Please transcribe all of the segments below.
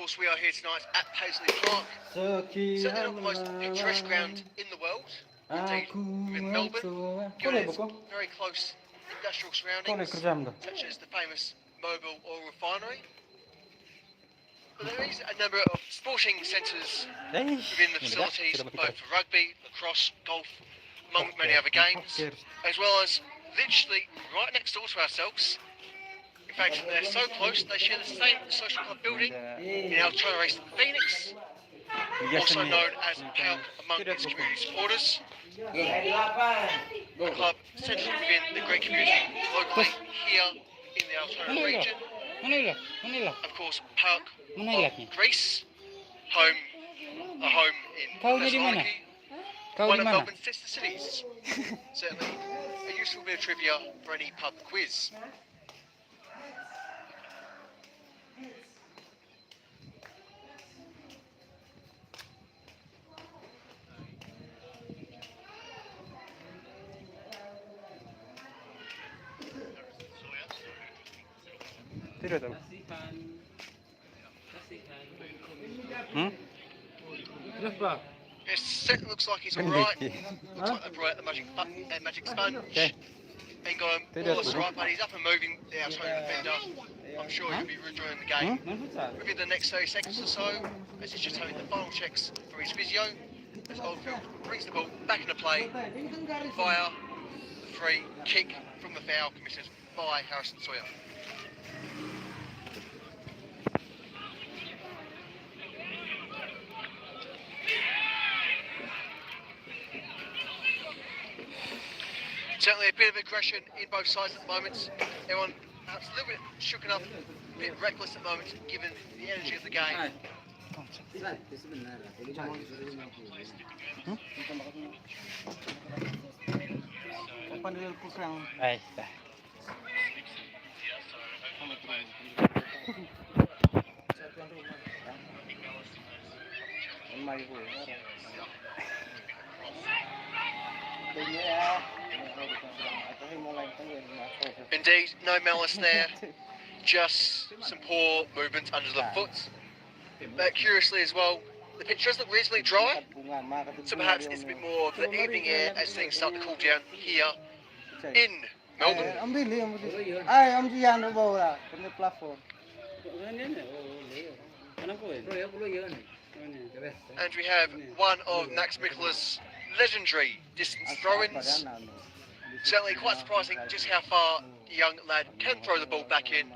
course, we are here tonight at Paisley Park. Certainly not the most picturesque ground in the world. Indeed, within Melbourne, given its very close industrial surroundings, such as the famous Mobile Oil Refinery. But there is a number of sporting centres within the facilities, both for rugby, lacrosse, golf, among many other games, as well as literally right next door to ourselves. In fact, they're so close they share the same social club building in Altona, Phoenix, also known as PALC among its community supporters. The club centred within the Greek community locally here in the Altona region. Of course, PALC of Greece, a home in Thessaloniki, one of Melbourne's sister cities. Certainly a useful bit of trivia for any pub quiz. It certainly looks like he's alright. Looks like they've brought out the magic sponge. Ain't got him all that's right, but he's up and moving the Altona defender. I'm sure he'll be rejoining the game within the next 30 seconds or so, as he's just having the final checks for his physio, as Oldfield brings the ball back into play via the free kick from the foul committed by Harrison Sawyer. Certainly a bit of aggression in both sides at the moment. Everyone perhaps a little bit shooken up, a bit reckless at the moment, given the energy of the game. Indeed, no malice there, just some poor movement under the foot. But curiously as well, the pitch does look reasonably dry, so perhaps it's a bit more of the evening air as things start to cool down here in Melbourne. And we have one of Max Mikkela's legendary distance throw-ins. Certainly quite surprising just how far the young lad can throw the ball back in.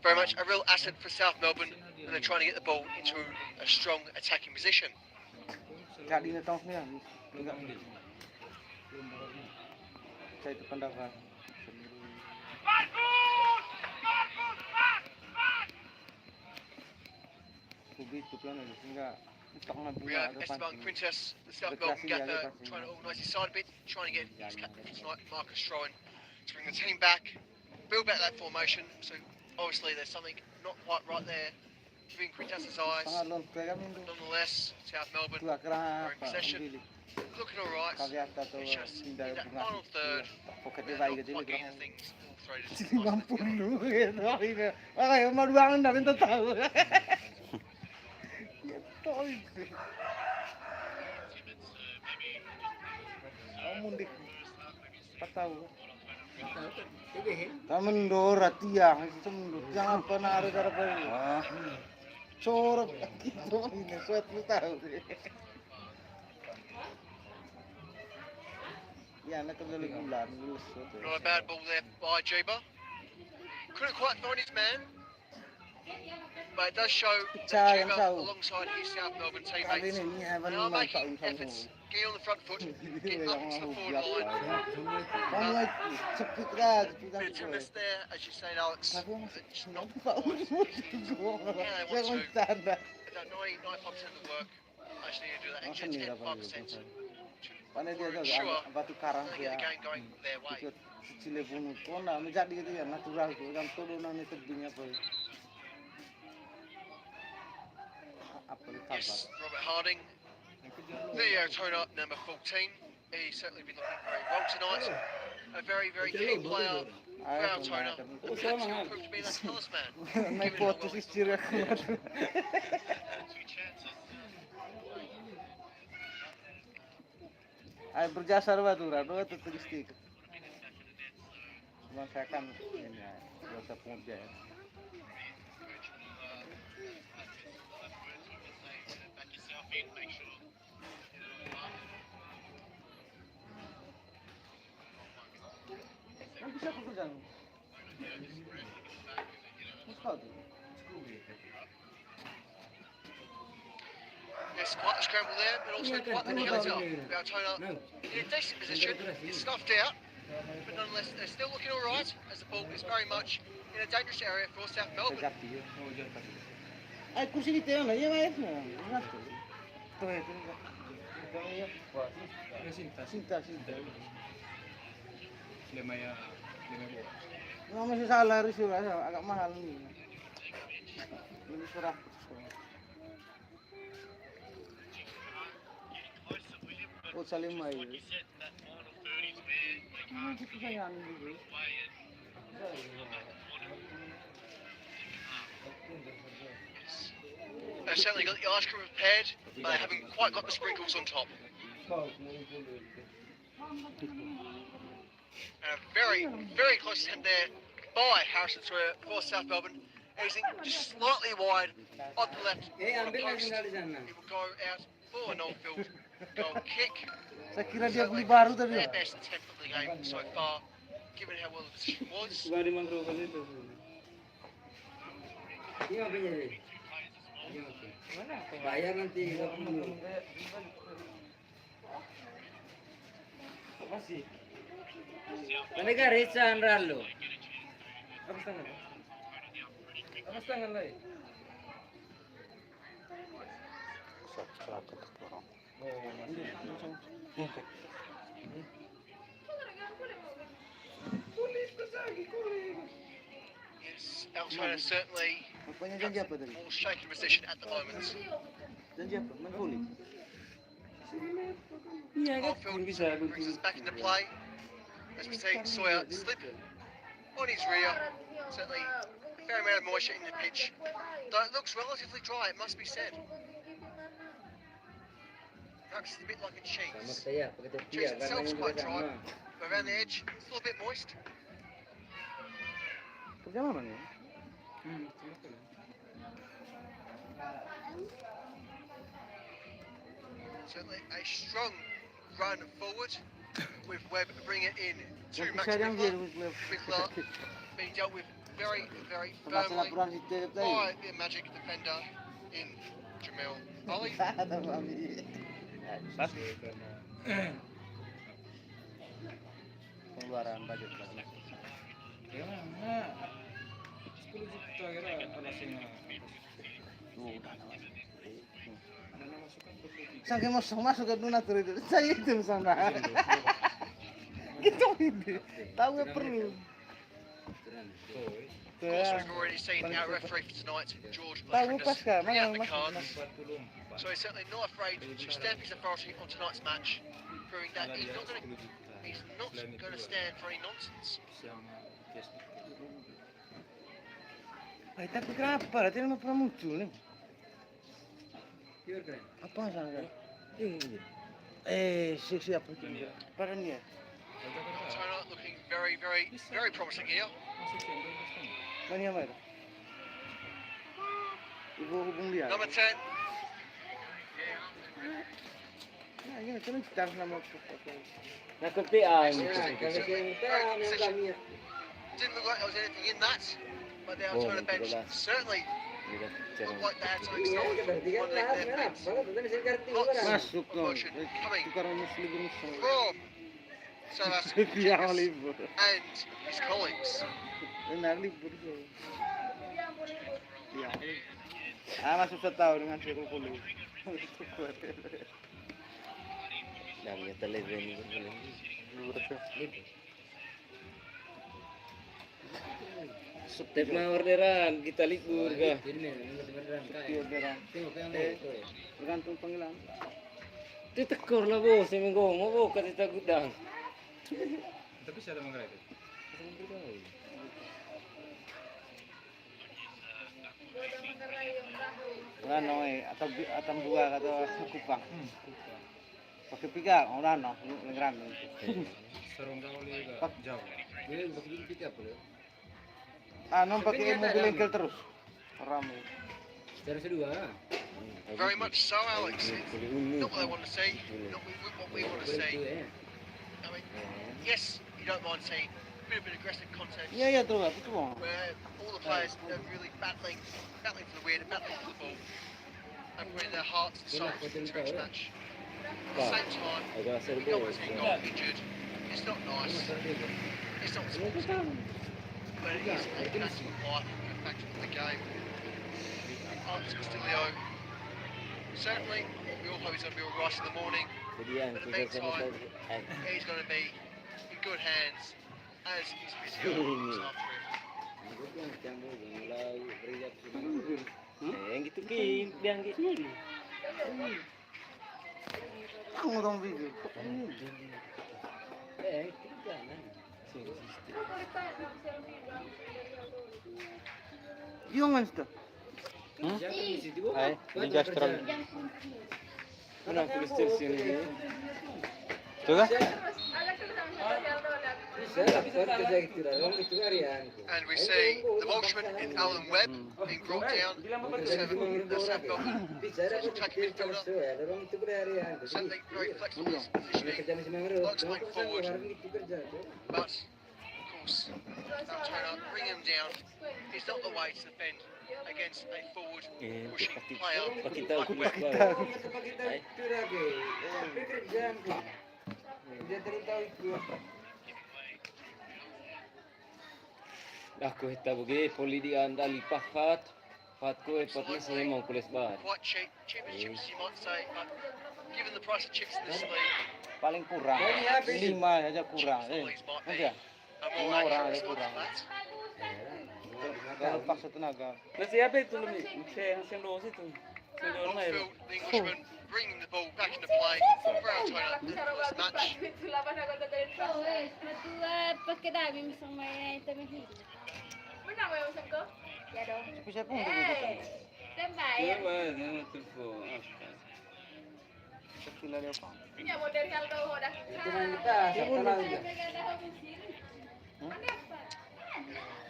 Very much a real asset for South Melbourne when they're trying to get the ball into a strong attacking position. We have Esteban Quintes, the South Melbourne gaffer, trying to organise his side a bit, trying to get his captain for tonight, Marcus Strowan, to bring the team back, build back that formation. So obviously there's something not quite right there within Quintes' eyes. Nonetheless, South Melbourne are in possession, looking alright. It's just in that final third, they're not quite getting the things Mundur tiang itu mundur jangan pernah ada cara corok itu ini suatu tahu ya nak kembali bulan not a bad ball there by Jeeba. Couldn't quite find his man, but it does show that Jeeba alongside his South Melbourne teammates are making efforts, getting on the front foot, getting up to the forward line. Bit of timidness there, as you said, Alex. It's not quite. Yeah, they want to. About 95% of the work, actually need to do that extra 10-5%. Sure, they get the game going their way. Yes, Robert Harding, the Altona number 14. He's certainly been looking very well tonight. A very, very key player for Altona, and perhaps he'll prove to be that talisman. Naik given how foto well sih he's ciri performed. aku. Ay berjasar batu rado atau turistik. Cuma saya kan ini ya, biasa pungut ya. Kan bisa aku kerjaan. Mustahil. There's quite a scramble there, but also quite the counter. Altona in a decent position, it's snuffed out, but nonetheless they're still looking alright as the ball is very much in a dangerous area for South Melbourne. Ay kursi dito yun, ya mayat na. Tuh itu. Cinta. Lima buah. Nggak masih salah sih, agak mahal nih. Lebih murah. Oh salim aja. Gitu sayang dulu. They've certainly got the ice cream prepared, but they haven't quite got the sprinkles on top. And a very, very close attempt there by Harrison for South Melbourne. Easing just slightly wide on the left on the post. It will go out for an on-field goal kick. Saya kira dia beli baru tadi. Their best attempt of the game so far, given how well the position was. Bayar nanti Mereka resan ralo. Apa tangan lah? Yes, Altona certainly Rupanya janji apa tadi? more shaken position at the moment. Janji apa? Main volley. On-field brings us back into play as we see Sawyer slip on his rear. Certainly a fair amount of moisture in the pitch, though it looks relatively dry, it must be said. Perhaps it's a bit like a cheese. Cheese itself is quite dry, but around the edge it's a little bit moist. Kerja mana nih? Certainly a strong run forward with Webb bringing it in to Max Saya yang dia Winkler. Winkler being dealt with very, very masalah firmly kurang sedikit tadi. by the magic defender in Jamil Ali. Ada mami. Pengeluaran budget. Ya, 10 juta kira alasnya. Sampai masuk ke donatur itu, saya itu sana. Gitu ini, tahu nggak perlu. Of course, we've already seen our referee for tonight, George Tahu Lefrendus, pas kan, bring out mana the mas. cards. So he's certainly not afraid to stamp his authority on tonight's match, proving that he's not going to stand for any nonsense. Ay, tapi kenapa? Dia nggak pernah muncul nih. Apa salah? Siapa itu? Parang niya. Altona looking very, very, very promising here. Mana yang mana? Ibu hubung dia. Number 10, Nah, ini kan kita nama. Nakupian. didn't look like there was anything in that, but the Altona bench certainly looked like they had something solid on their feet. Masuk dong. Motion coming Tukar muslim musuh. from South Yang Africa libur. and his colleagues. Benar libur tuh. Iya. Masuk setahun dengan cukup kulit. Namanya televisi Setiap mau orderan kita libur kah? Tergantung panggilan. Ditekor lah bos, saya mau kata kita gudang. Tapi siapa yang mengerai itu? Ano atau buah atau kupang. Pakai piga, orang no, ngeram. Serong kali juga jauh. Ano pakai mobil engkel terus. Ramai. Very much so, Alex. It's not what they want to see, not what we want to see. I mean, yes, you don't mind seeing a bit of an aggressive contest Iya tuh, betul. where all the players are really battling for the win, battling for the ball, and putting their hearts and souls into each match. At the same time, you don't want to see a goal injured. It's not nice. It's not sporting. But it is a fact of life, a fact of the game. Alex Castillo, certainly, we all hope he's going to be all right in the morning. But in the meantime, he's going to be in good hands as his physio looks after him. Yang gitu Kim, yang gitu. Kamu dong video. Yung monster. Hai, di gastral. Mana tulis sini? Coba. And we see the Welshman in Alan Webb being brought down. The South Melbourne attacking midfielder. Certainly very flexible in his positioning. Likes going forward. But, of course, Altona bring him down. It's not the way to defend against a forward pushing player like Webb. Aku hitta bugi poli di andali pahat. Fatko epatnya saya mau kulis bar. Quite cheap as chips you might say, but given the price of chips in this league, Paling kurang. 5 aja kurang. these might be Ada. a more accurate response to that. Kalau paksa tenaga. Masih apa itu lebih? Saya yang dosis itu. On field, the Englishman bringing the ball back into play for Altona for this match. Bisa pun begitu. Iya, yang telepon. Kecil ada apa? I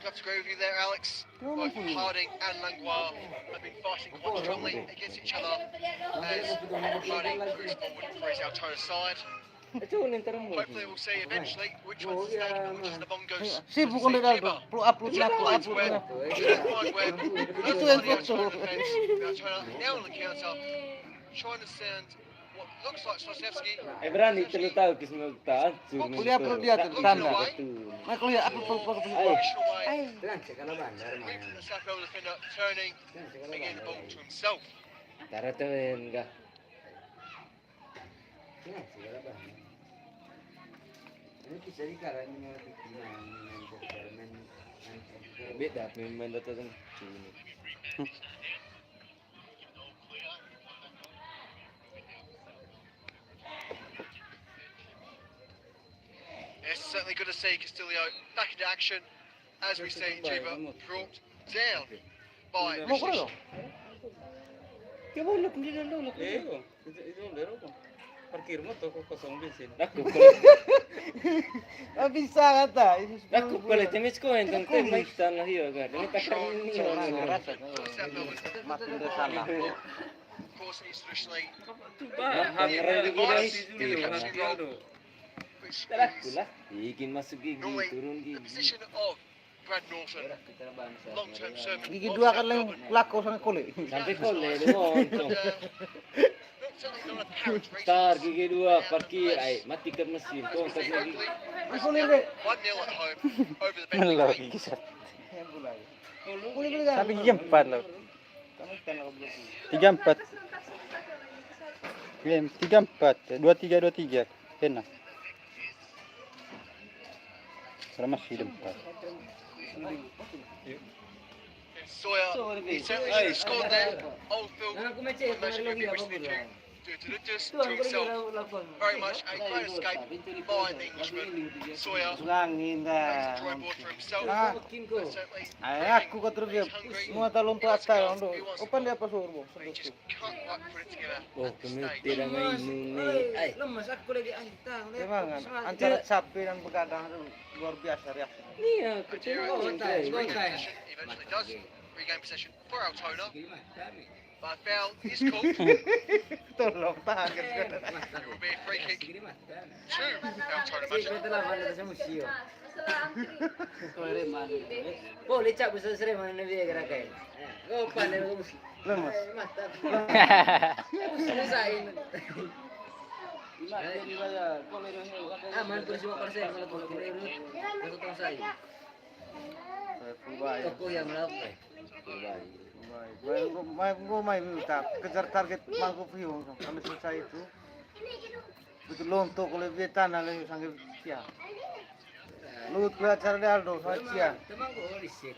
have to agree with you there, Alex. Both Harding and Langlois have been fighting quite strongly against each other as Harding moves forward for his Altona side. Hopefully we'll see eventually which one's the snake and which is the mongoose. Sibuk on Ronaldo. Upload na. Finds Webb. Find Webb. Itu That's yang the Altona betul. defence. Altona now on the counter, trying to send what looks like Sosevsky. Berani terlalu tahu kisah tak hancur. Kuliah perlu dia tuh tanda. Nah kuliah upload Traditional way. The South Melbourne defender turning and getting the ball to himself. Taratin enggak. Beda pemain datang sini. It's certainly good to see Castillo back into action as we see Juba brought down by Mau kuliah. Itu lero kok. Parkir mo to kosong bensin. Aku Bisa kata. Aku kalau temis ko entong te mai tanah hiyo kan. Ini takkan ini. Makin ke sana. Of course, he's traditionally Hamre guys. which Aku is lah. Ikin masuk gigi normally turun the gigi. position of Brad Norton, long-term servant. Gigi dua kan lang lako sama kulit. Sampai kole demo entong. Certainly not apparent reason. Tar gigi dua parkir ay matikan mesin ko As we see tadi. Oakley, Kulit deh. 1-0 at home over the Bentley Green. Tapi gigi 4 loh. 34. 34. 23. Enak. Sama masih 4. And Sawyer, he certainly should have scored there. Oldfield, most of you wish to be to himself. Very much a great escape by the Englishman. Sawyer Langin makes dah. the drawing board for himself. Ah, But certainly, ay aku ko terus semua talon tu atas ondo. Open dia apa suruh bos. he just can't quite put it together Oh, at this stage. kemiti na ngayon ay. Lemas aku lagi antang. Memang antara sapi dan begadang itu luar biasa reaksi. Niya, Madeira kutulong regains tayo. possession, eventually does regain possession for Altona. But foul is called. Tolong tahan kan. It will be a free kick to Altona Magic. Oh, lecak besar sering mana nabi gerakan. Oh, pandai bagus. Lemas. Mantap. Selesai. Aman pun semua persen kalau kau kira urut. Aku tahu saya. Fubai. Tokoh yang melakukan. Mai minta kejar target mangku view kalau selesai itu. Betul lontok oleh tanah lagi sangat siap. Lut belajar di Aldo saja. Teman kau isip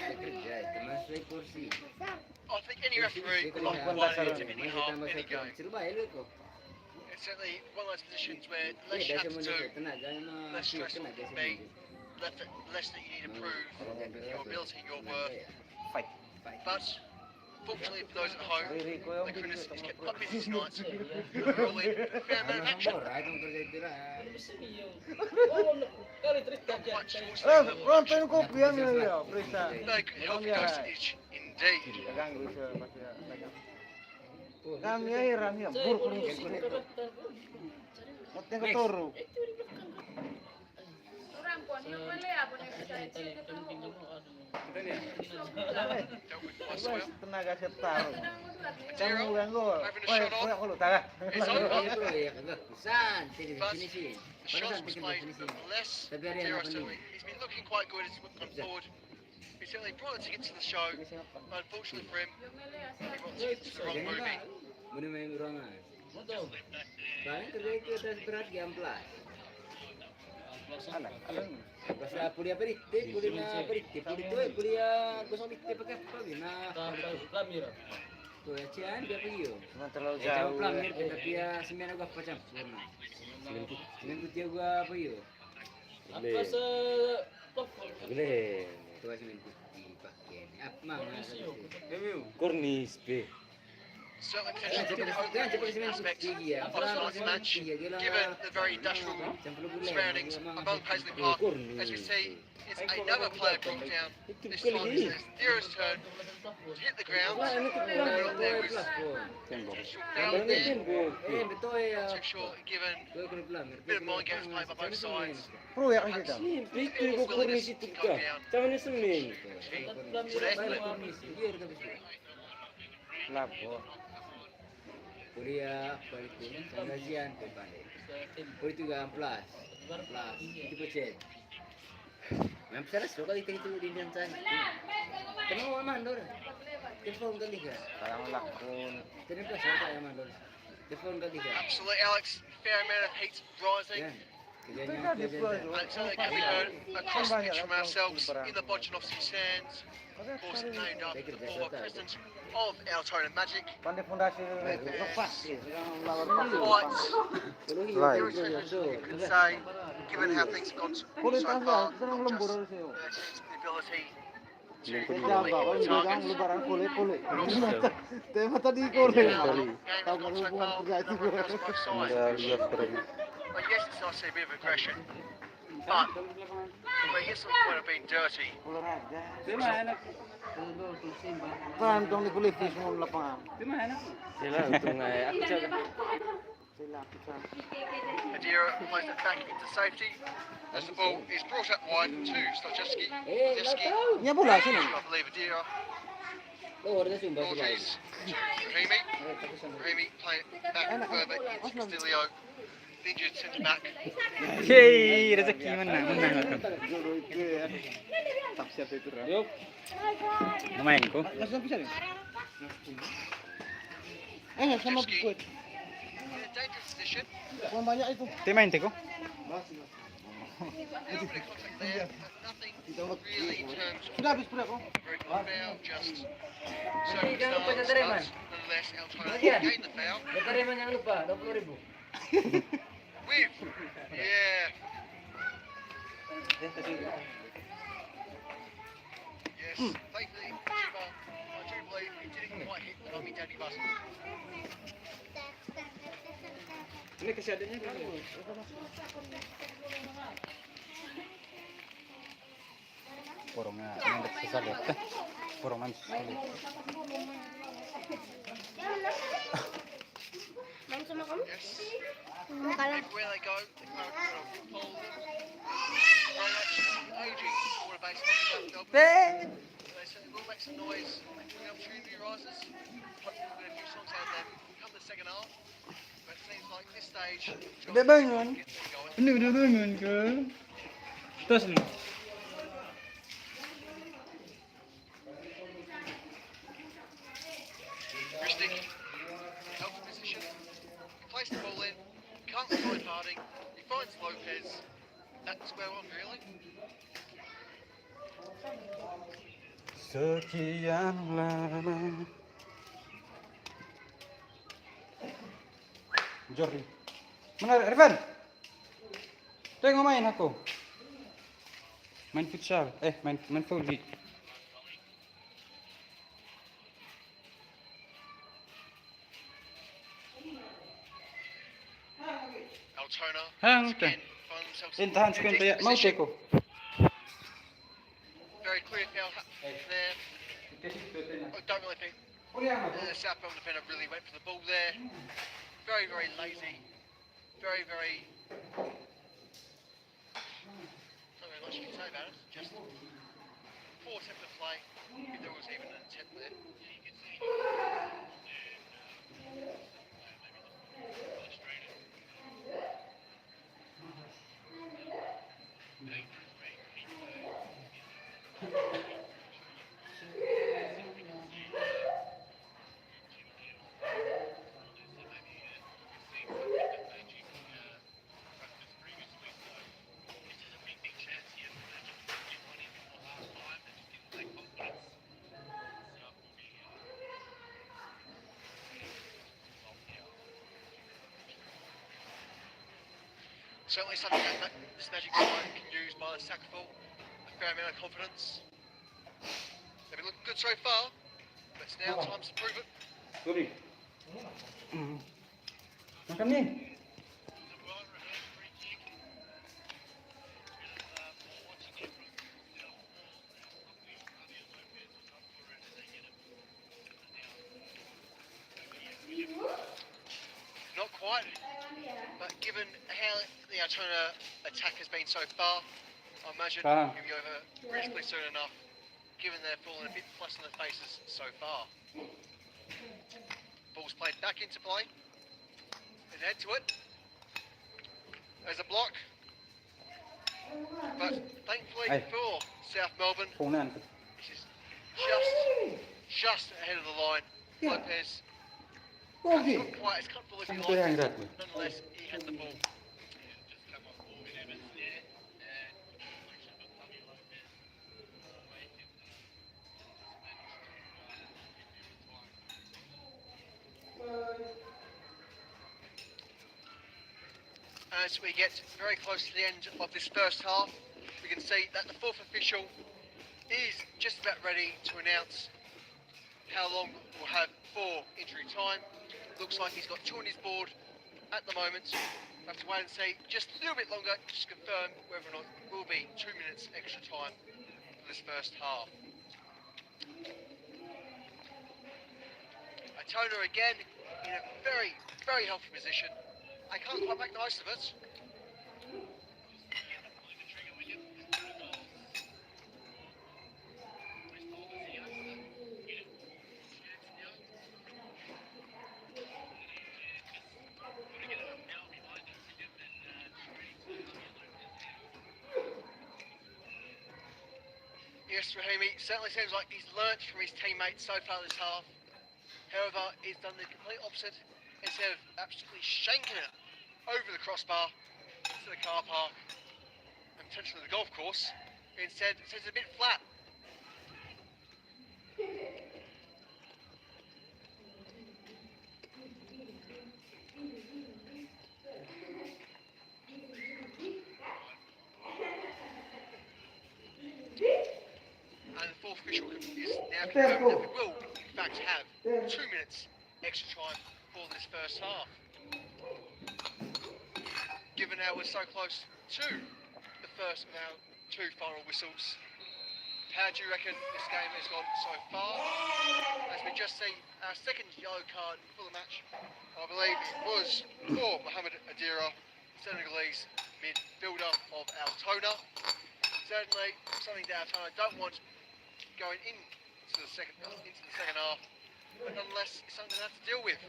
bekerja. Teman saya kursi. I think any referee will not provide it to any harm, any game. It's certainly one of those positions where the less you have to do, less stress will be, less that you need to prove your ability and your worth. Fight. But fortunately for those at home, the Critters is kept quite busy tonight. Overall, a fair amount of action. Not quite towards the level of Ronton action. kopi yang ini ya, periksa. No, healthy dosage indeed. Ganggu saya pasti. Kami heran ya, buruk buruk. Mesti ketoru. Dealt with by Sawyer. Tenaga setar. Madeira Kamu ganggu. having a shot Koyak off. lu taga. It's over. San, tidak But sini sih. the shots was played less. Madeira certainly, he's been looking quite good as he's gone forward. He certainly brought the ticket to the show, but unfortunately for him, he brought the ticket to the wrong movie. Mana main ruangan. Bang, terjadi kita berat gamplas. Pasal kuliah peritik, kuliah kosong peritik pakai apa? Bina. Tuh ya cian dia pergi yo. Cuma terlalu Jauh jauh. pelamir tapi ya sembilan gua macam. Sembilan putih gua apa yo? Boleh. Tuh sembilan putih pakai. Apa mana? Kornis be. Certainly potentially a different aspect of tonight's match, given the very natural surroundings above Paisley Park. As we see, it's another player brought down. This time it's Dira's turn to hit the ground. There was down there. Betul ya. Not too sure, given Gua kena pelamir. a bit of mind games played by both sides. Proyek kita. Itu ko kornis itu ka. Sama ni semen. Lapor. Kuliah apa itu? Pengajian pandai. Oh itu gamplas. Itu percet. Memang saya suka itu di dansan. Kenapa mandor? Telepon kali kan? Sekarang lakon. Kenapa saya mandor? Telepon kali kan? Absolutely, Alex. Fair amount of heat rising. Kerjanya And certainly can be heard across the pitch from ourselves in the Bojanovsky stands. Of course, named after the former president of Altona Magic. Pandai fondasi lepas. Quite irritating, you can say, given how things have gone so far. Senang Not lembur just sih. the ability to Jangan kalau jangan lebaran kulit. Tema tadi kulit. Tahu kalau hubungan kerja itu. Well, yes, it's nice to see a bit of aggression, but when it gets to the point of being dirty, Kan dong di kulit semua lapangan. Sila untung ay ako siya. Madeira plays it back into safety as the ball is brought up wide to Stochevsky. Nya bola sini. I believe Madeira. Oh, ada sumber sila. Apologies to Rahimi playing it back further into Castillo. Injured centre back. Yeay, rezeki menang. Tak siap itu. Yuk. Lumayan ko. Langsung bisa nih. Sama Stochevsky kuit. in a dangerous position. Kurang banyak itu. Timain ko. A little bit of contact there, but nothing really in terms of Sudah habis pula kok. very good foul, just Nanti jangan lupa circumstance, jatareman. but nonetheless Altona Bagian. gained the foul Jatareman jangan lupa 20.000. with, yeah, yes, thankfully, Chipper, I do believe he didn't quite hit the mummy daddy button. Ini kesiadannya dulu. Porongnya mandek sesal ya. Porongan sesal. Main sama kamu? Yes, Kalah. everywhere they go, the crowd will follow them. Very much aging water base of South Melbourne. They say we'll make some noise when the opportunity arises. Hopefully we'll get a few songs out of them come the second half. But it seems like this stage, Udah bangun. get them going. Ini udah bangun ke? Terus nih. Ristic, helpful position. He placed the ball in, can't find Harding, he finds Lopez. That's where on really. Sekian lama. Jordi. Mana Irfan? Tengok main aku. Main futsal. Main volley. Altona, Hang once again, find themselves in Intahan a sekian decent mau position. teko. Very clear foul there. I don't really think the South Melbourne defender really went for the ball there. Very, very lazy. Very, very... Not very much you can say about it. Just poor attempt to play, if there was even an attempt there. Certainly something that this Magic side can use by the Sackful. A fair amount of confidence. They've been looking good so far, but it's now time to prove it. Jordi. Makan nih. Not quite, but given how the Altona attack has been so far, I imagine Ah. it'll be over reasonably soon enough, given they're falling a bit flat on their faces so far. Ball's played back into play. There's head to it. There's a block. But thankfully Hey. for South Melbourne, Pungan. this is just ahead of the line. Lopez Oke. not quite as comfortable as he Itu yang likes, berat. nonetheless he had the ball. As we get very close to the end of this first half, we can see that the fourth official is just about ready to announce how long we'll have for injury time. Looks like he's got 2 on his board at the moment. We'll have to wait and see just a little bit longer just to confirm whether or not it will be 2 minutes extra time for this first half. Altona again in a very, very healthy position. I can't quite make the most of it. Yes, Rahimi, certainly seems like he's learnt from his teammates so far this half. However, he's done the complete opposite. Instead of absolutely shanking it over the crossbar to the car park and potentially the golf course, Instead, it says a bit flat. And the fourth official is now confirmed that we will, in fact, have 2 minutes extra time for this first half. Given how we're so close to the first of our 2 final whistles, how do you reckon this game has gone so far? As we just see our second yellow card for the match, I believe it was for Mohamed Adira, Senegalese midfielder of Altona. Certainly something that Altona don't want going into the second half, but nonetheless it's something they have to deal with.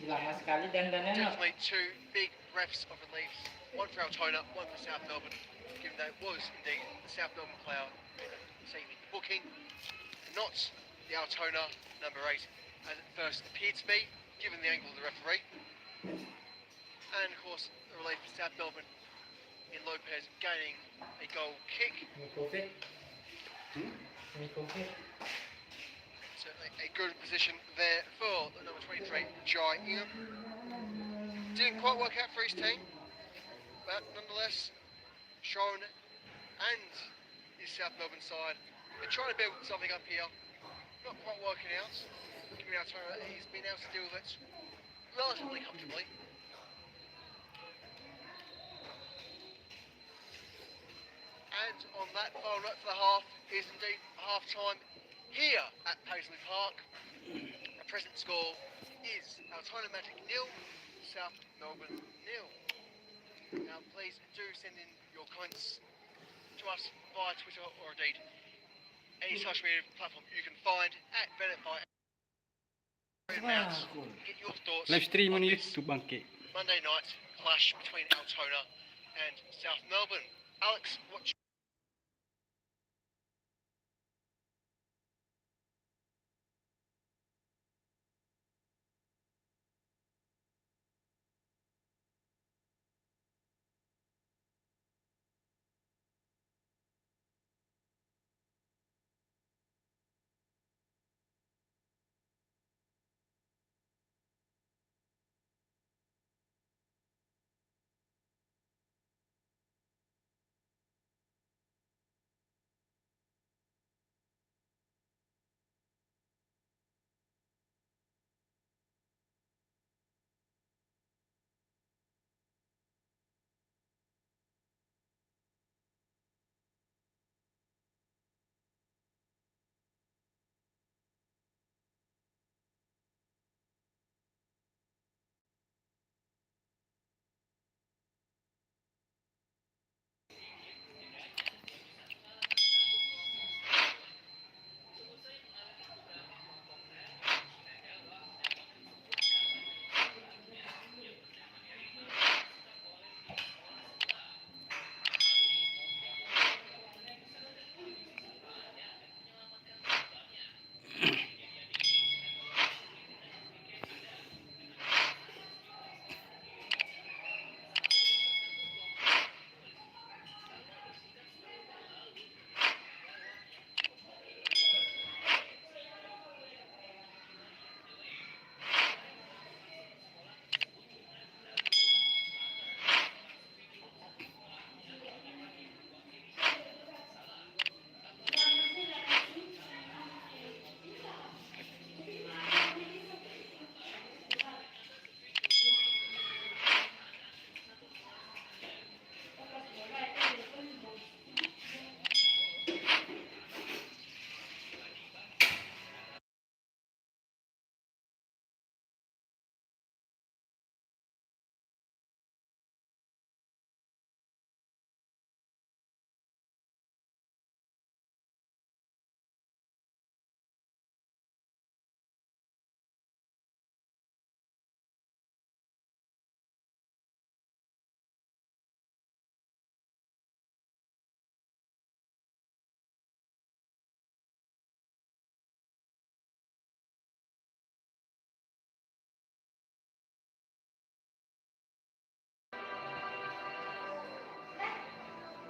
Lama sekali dandannya. Definitely 2 big refs of relief, one for Altona, one for South Melbourne, given that it was indeed the South Melbourne player receiving the booking, not the Altona number 8, as it first appeared to be, given the angle of the referee. And of course, the relief for South Melbourne in Lopez gaining a goal kick. Certainly a good position there for the number 23, Jai Ingham. Didn't quite work out for his team, but nonetheless, Sharon and his South Melbourne side are trying to build something up here. Not quite working out. Given Altona, he's been able to deal with it relatively comfortably. And on that final note for the half is indeed half time here at Paisley Park. The present score is Altona Magic 0, South Melbourne 0. Now please do send in your comments to us via Twitter or indeed any social media platform you can find at Benefit. Get your thoughts Live stream on this YouTube, bangke. Monday night clash between Altona and South Melbourne. Alex, what's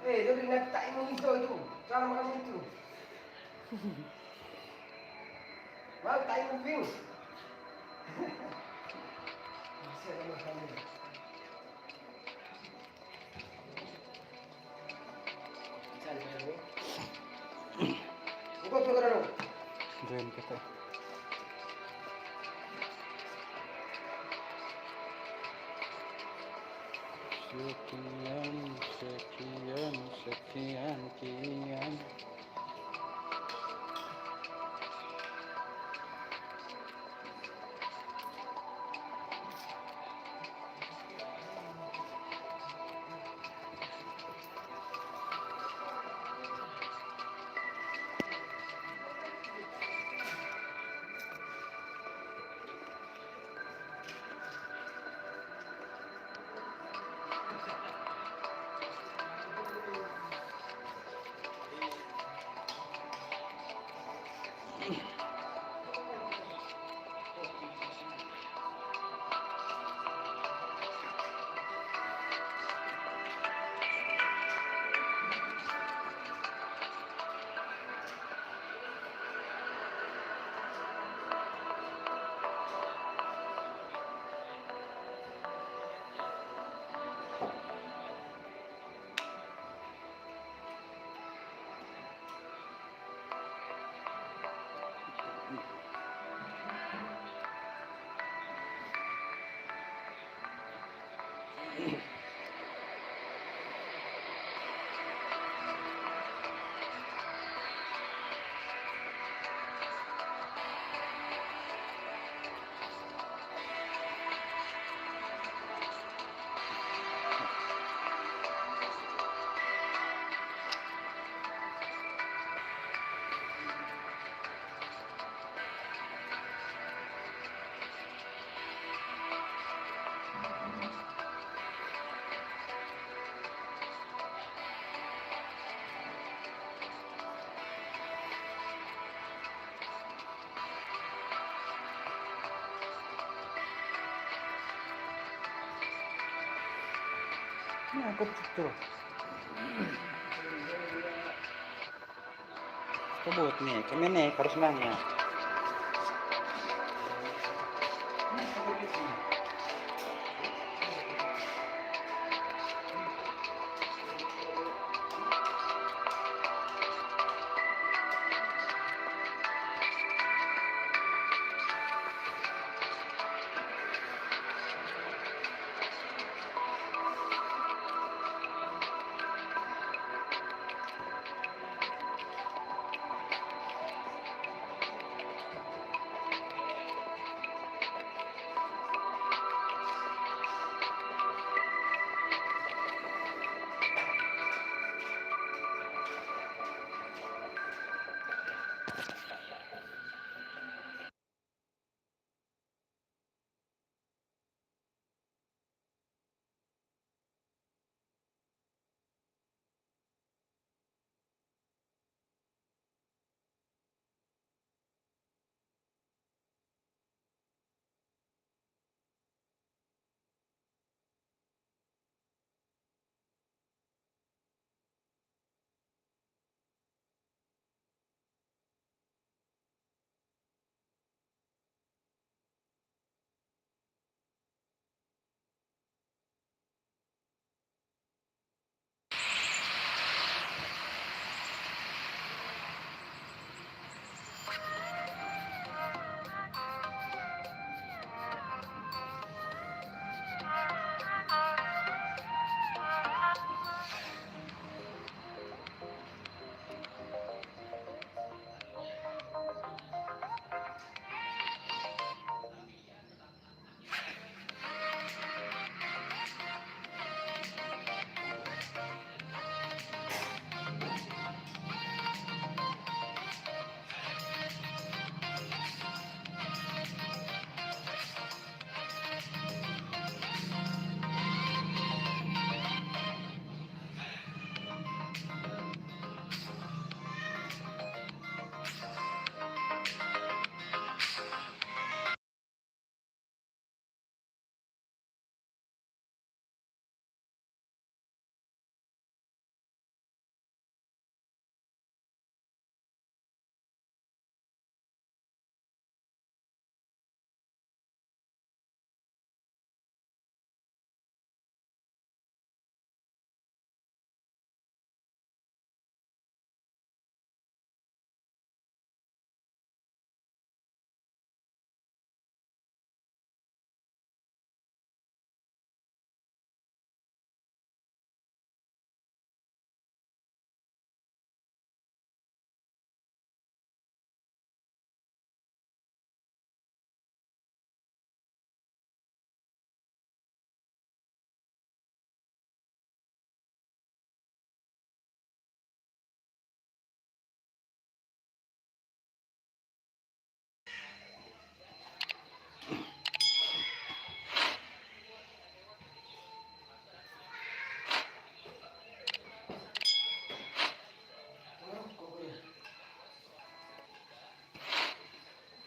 Jadi nak tak mau itu. Cara makan itu. Mau tak mau ping. Buka tu kerana. Jangan kata. Sekian. Ini aku tuh. Kebut nih, kami nih harus nanya.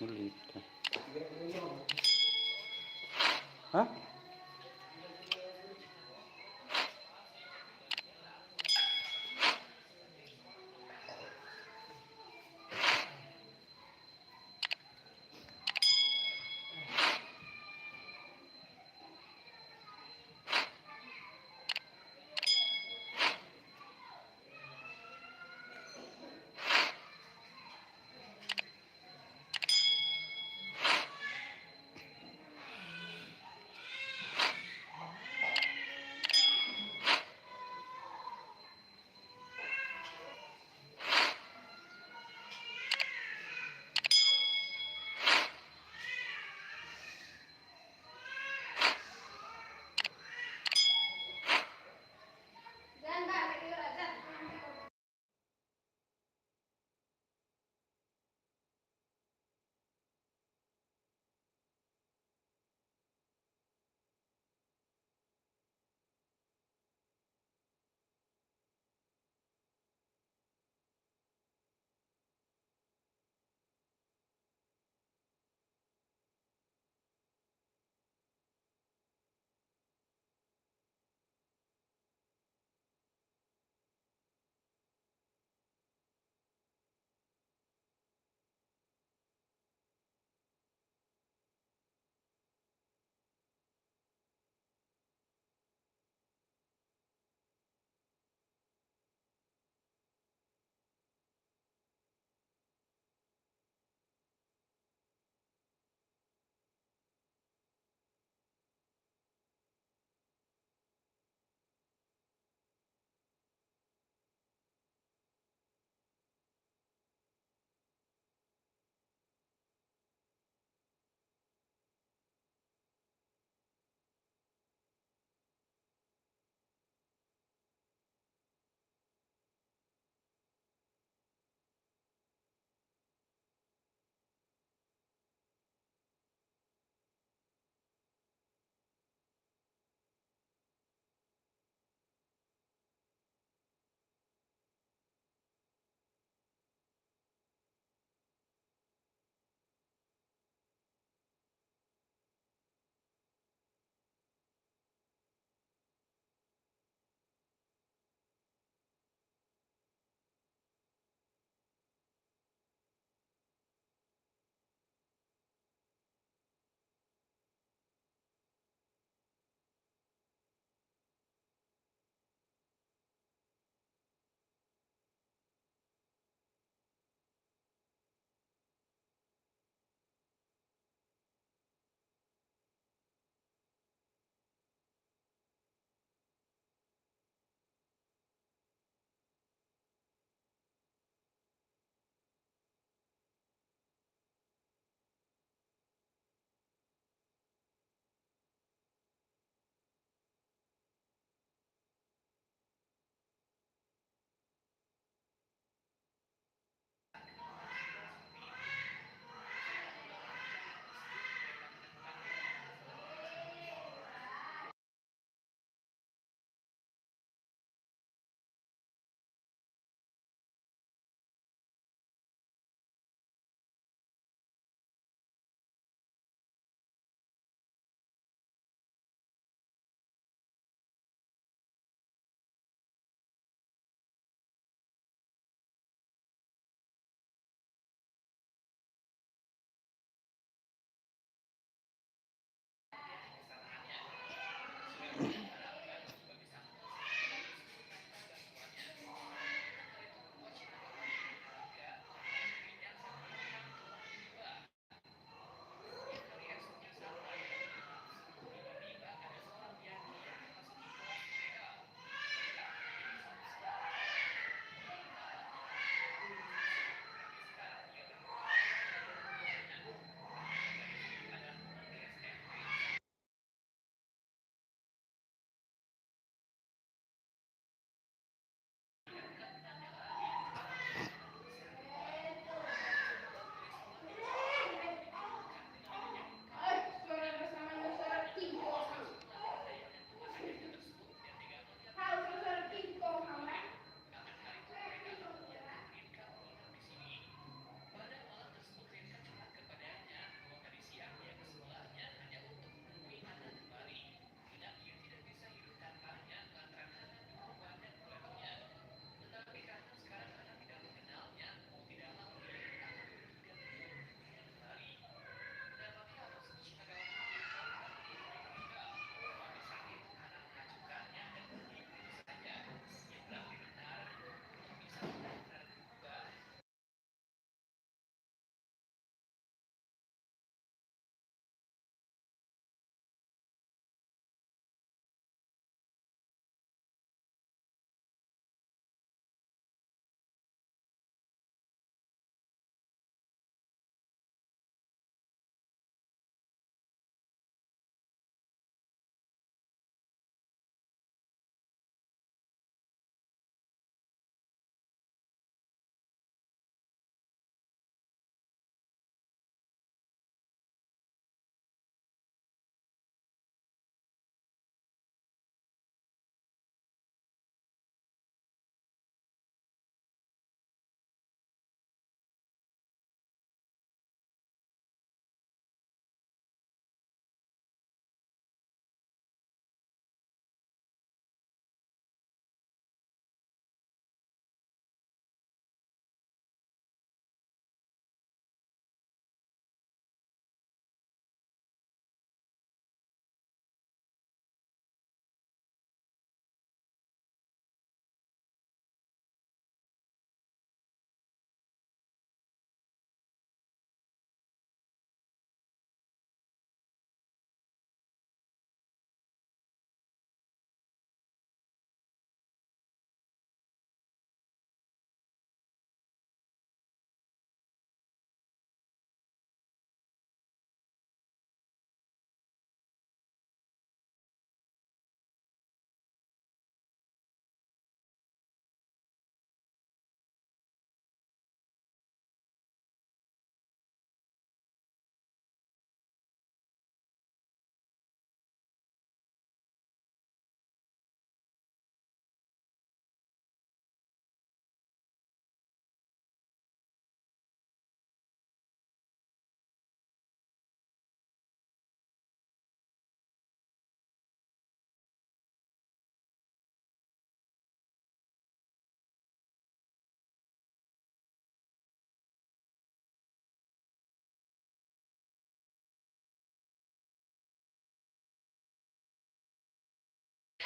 Ulit. Hah?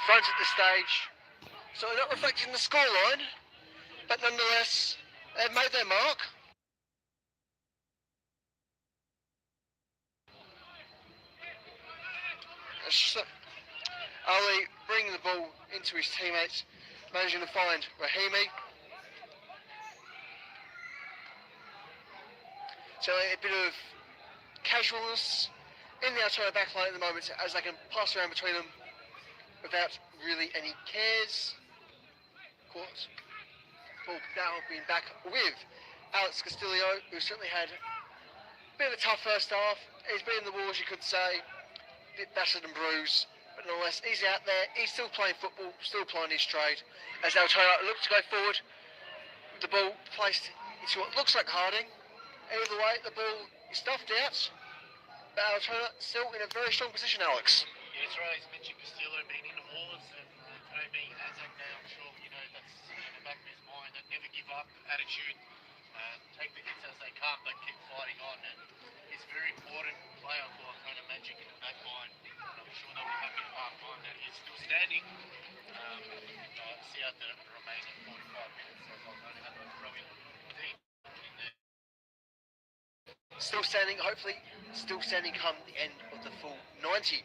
front at this stage. So not reflecting the scoreline, but nonetheless, they've made their mark. Ali bringing the ball into his teammates, managing to find Rahimi. So a bit of casualness in the Altona backline at the moment as they can pass around between them without really any cares. Of course, ball now being back with Alex Castillo, who certainly had a bit of a tough first half. He's been in the wars, you could say, a bit battered and bruised, but nonetheless, he's out there, he's still playing football, still playing his trade, as Altona look to go forward with the ball placed into what looks like Harding. Either way, the ball is stuffed out, but Altona still in a very strong position, Alex. Yeah, that's right. He's mentioned Castillo being in the wars, and today being Hastag Day, I'm sure, that's in the back of his mind, that never give up attitude, take the hits as they come, but keep fighting on. And he's a very important player for Altona Magic in the back line. And I'm sure they'll be happy at half time that he's still standing. See out the remaining 45 minutes as Altona have a brilliant team in there. Still standing, hopefully, still standing come the end of the full 90.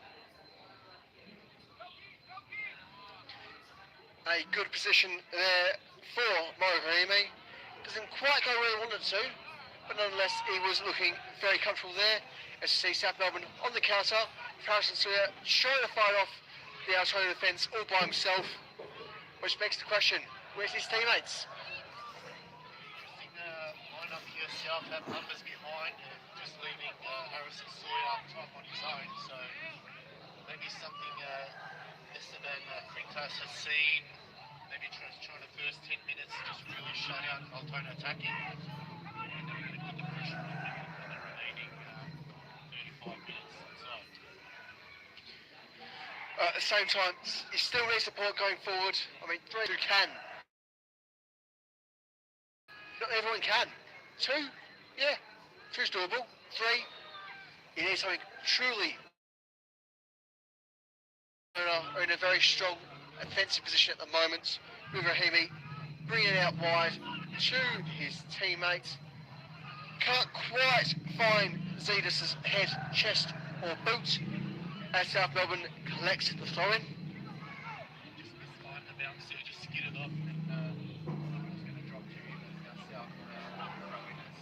A good position there for Rahimi. Doesn't quite go where he wanted to, but nonetheless he was looking very comfortable there. As you see, South Melbourne on the counter. Harrison Sawyer trying to fight off the Altona defence all by himself, which begs the question, where's his teammates? Interesting line up here. South have numbers behind, just leaving Harrison Sawyer up top on his own. So maybe something yesterday Krinkas has seen. Maybe trying the first 10 minutes just really shut out Altona attacking, and then really put the pressure on him for the remaining 35 minutes. So. At the same time, he still needs support going forward. I mean, 3 who can. Not everyone can. 2, yeah, 2's doable. 3, you need something truly. Are in a very strong offensive position at the moment, with Rahimi bringing it out wide to his teammate. Can't quite find Zedis' head, chest or boot as South Melbourne collects the throw-in. Just mislined the bounce there, just skidded off, and it was going to drop to him as now South throwing has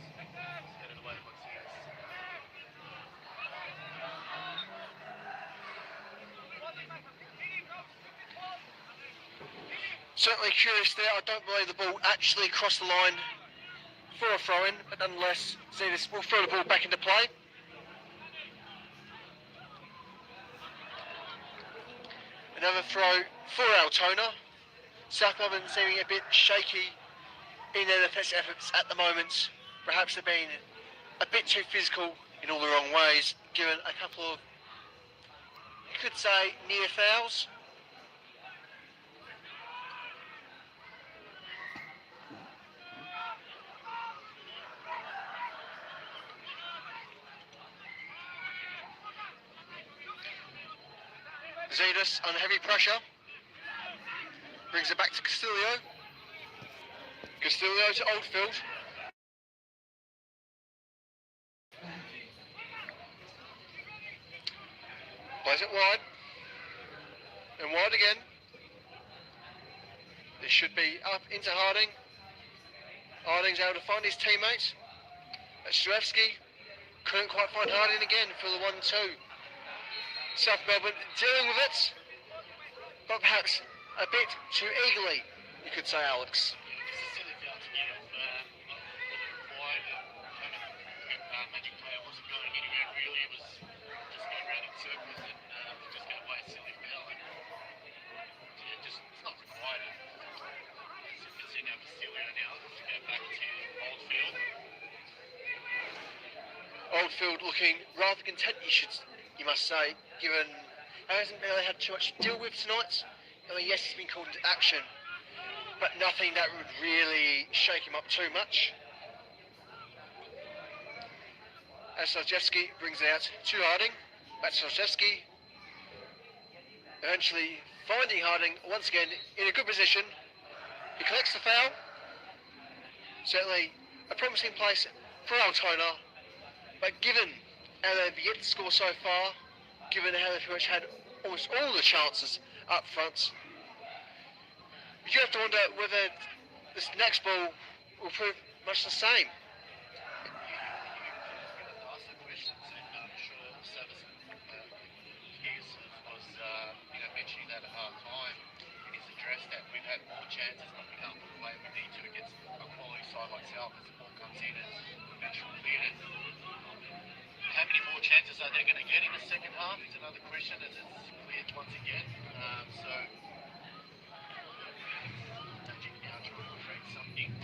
headed away once he is. Certainly curious there. I don't believe the ball actually crossed the line for a throw-in, but nonetheless, Zedis will throw the ball back into play. Another throw for Altona. South Melbourne seeming a bit shaky in their defensive efforts at the moment. Perhaps they've been a bit too physical in all the wrong ways, given a couple of, you could say, near fouls. Zedis under heavy pressure. Brings it back to Castillo. Castillo to Oldfield. Plays it wide. And wide again. This should be up into Harding. Harding's able to find his teammate. Strevsky couldn't quite find Harding again for the 1-2. South Melbourne dealing with it, but perhaps a bit too eagerly, you could say, Alex. It's a silly foul to get off, not required. Magic player wasn't going anywhere really, it was just going around in circles and just going away a silly foul. And, yeah, just it's not required. As you can see now, Castillo now, let's go back to Oldfield. Oldfield looking rather content, you must say, given he hasn't really had too much to deal with tonight. I mean, yes, he's been called into action, but nothing that would really shake him up too much. As brings it out to Harding, back to Sorzewski. Eventually finding Harding once again in a good position. He collects the foul. Certainly a promising place for Altona, but given how they've yet to score so far, given how they've pretty much had almost all the chances up front, you do have to wonder whether this next ball will prove much the same. Ask the questions, and I'm sure Savas was mentioning that at half time, and he's addressed that we've had more chances, but we can't put away we need to against a quality side like South as the ball comes in and eventually cleared it. How many more chances are they going to get in the second half is another question as it's cleared once again. So Magic now trying to create something.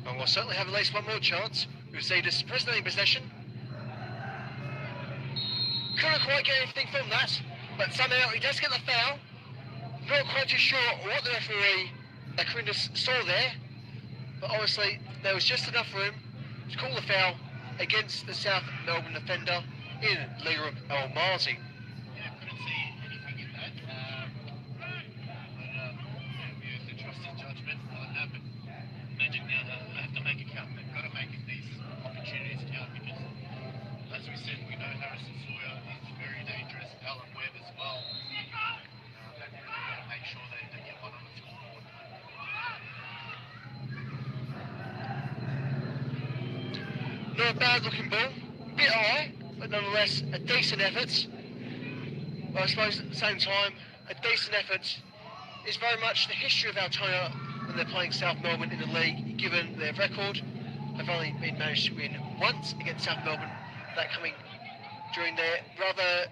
And we'll certainly have at least one more chance. We've seen this presently in possession. Couldn't quite get anything from that, but somehow he does get the foul. Not quite too sure what the referee saw there, but obviously there was just enough room to call the foul against the South Melbourne defender in Liam El-Marzi. Yeah, couldn't see anything in that. We have to trust his judgment on that, but Magic now have to make it count. They've got to make these opportunities count because, as we said, we know Harrison Sawyer is very dangerous, Alan Webb as well. They've really got to make sure they get one on the scoreboard. Not a bad looking ball, bit high, but nonetheless a decent effort. But I suppose at the same time, a decent effort is very much the history of Altona when they're playing South Melbourne in the league, given their record. They've only been managed to win once against South Melbourne, that coming during their rather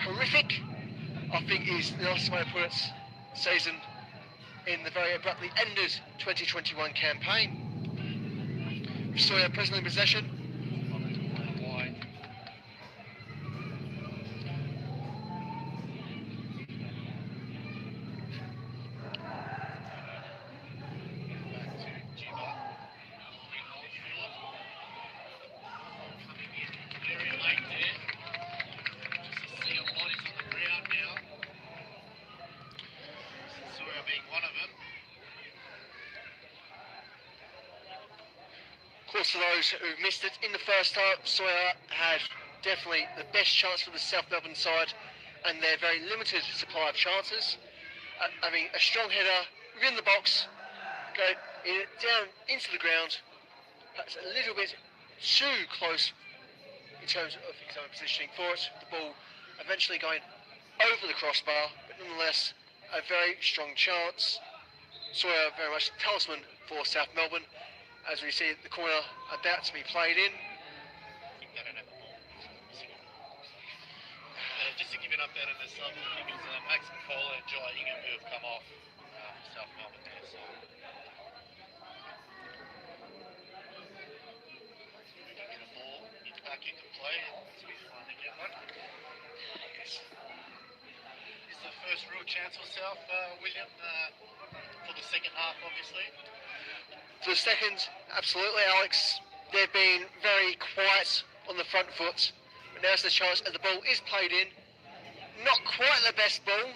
horrific, I think is the nicest way to put it, season in the very abruptly ended 2021 campaign. Sawyer presently in possession. Wide. Back to Jiba. Moving on field. Coming in very late there. Just a sea of bodies on the ground now. Sawyer being one of them. Of course, for those who missed it, in the first half, Sawyer had definitely the best chance for the South Melbourne side and their very limited supply of chances. Having a strong header within the box, go down into the ground, perhaps a little bit too close in terms of his own positioning for it. The ball eventually going over the crossbar, but nonetheless a very strong chance. Sawyer very much the talisman for South Melbourne, as we see the corner about to be played in. I think they don't have the ball. Just to give it up there to the subs, I think it's Max McCullough and Jai Ingham who have come off for South Melbourne there. So we can get a ball back into play as we finally get one. Yes. This is the first real chance for South, William, for the second half, obviously. For the second, absolutely, Alex. They've been very quiet on the front foot, but now's the chance, and the ball is played in. Not quite the best ball,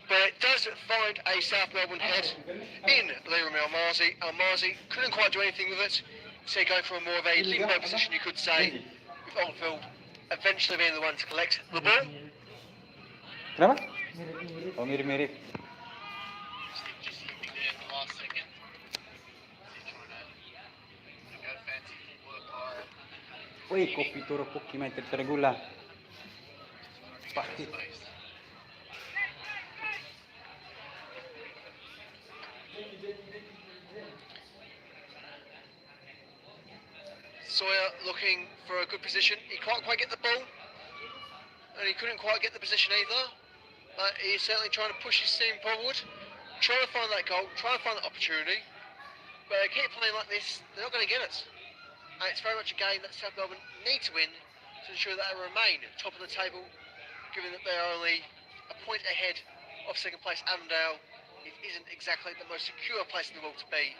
but it does find a South Melbourne head in Liam El-Marzi. El-Marzi couldn't quite do anything with it, so going for a more of a limbo position, you could say, with Oldfield eventually being the one to collect the ball. Kenapa? Oh, mirip-mirip. Just slipping there at the last second. He's trying to go fancy footwork. Wih, kopi turun pochi mentre regula. Pasti. Sawyer looking for a good position. He can't quite get the ball, and he couldn't quite get the position either. But he's certainly trying to push his team forward, trying to find that goal, trying to find that opportunity. But they keep playing like this, they're not going to get it. And it's very much a game that South Melbourne need to win to ensure that they remain top of the table, given that they're only a point ahead of second place Avondale. It isn't exactly the most secure place in the world to be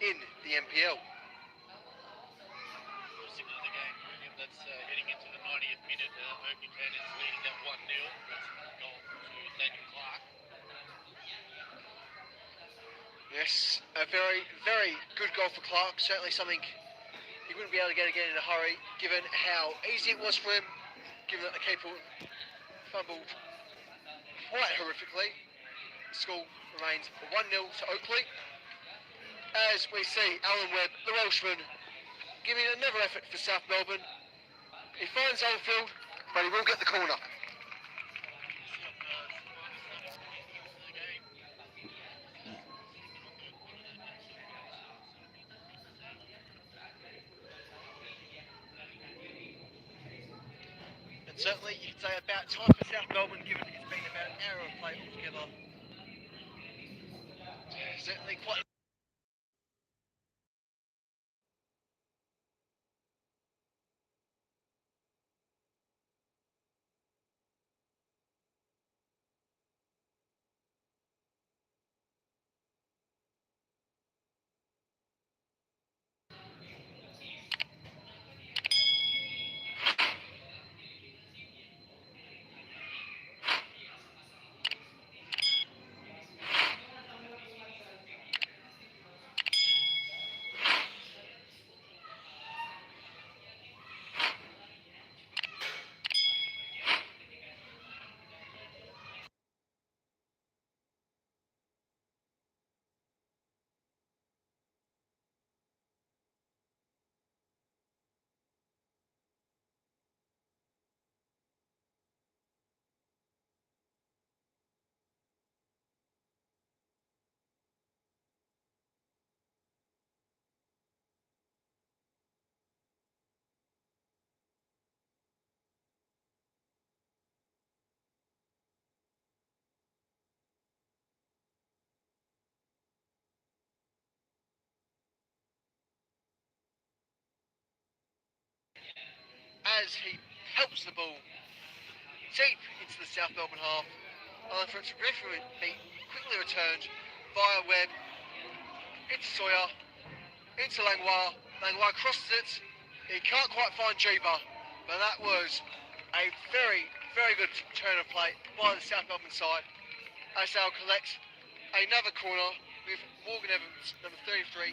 in the NPL. Similar to the game, William, that's heading into the 90th minute. Oak Buchanan's leading that 1-0. That's a goal to Daniel Clark. Yes, a very, very good goal for Clark. Certainly something he wouldn't be able to get again in a hurry, given how easy it was for him, given that the keeper fumbled quite horrifically. The score remains 1-0 to Oakley. As we see Alan Webb, the Welshman, giving another effort for South Melbourne. He finds Oldfield, but he will get the corner. And certainly you could say about time for South Melbourne, given it's been about an hour of play altogether. Certainly quite. As he helps the ball deep into the South Melbourne half, only for it to be quickly returned via Webb into Sawyer, into Langlois. Langlois crosses it. He can't quite find Jeeba, but that was a very, very good turn of play by the South Melbourne side. As they'll collect another corner with Morgan Evans, number 33,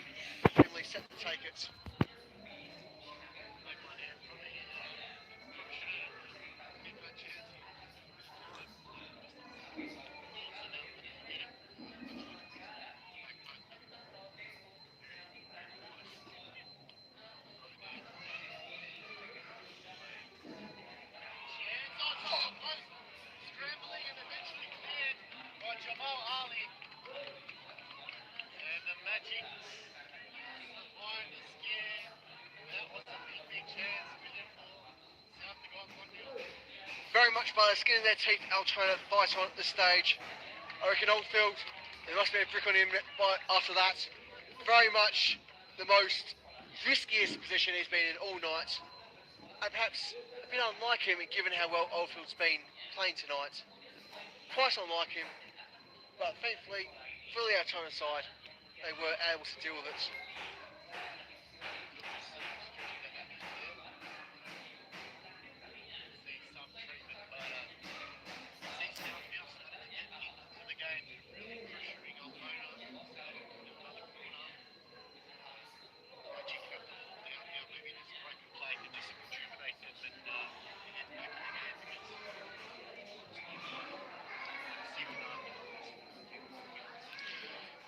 firmly set to take it. Scrambling and eventually cleared by Jamal Ali. And the magic behind the scare. That was a big, big chance. William Hall. South to go up 1-0. Very much by the skin of their teeth, Altona fight on at this stage. I reckon Oldfield, there must be a brick on him after that. Very much the most riskiest position he's been in all night. And perhaps a bit unlike him, given how well Oldfield's been playing tonight. Quite unlike him, but thankfully, for the Altona side, they were able to deal with it.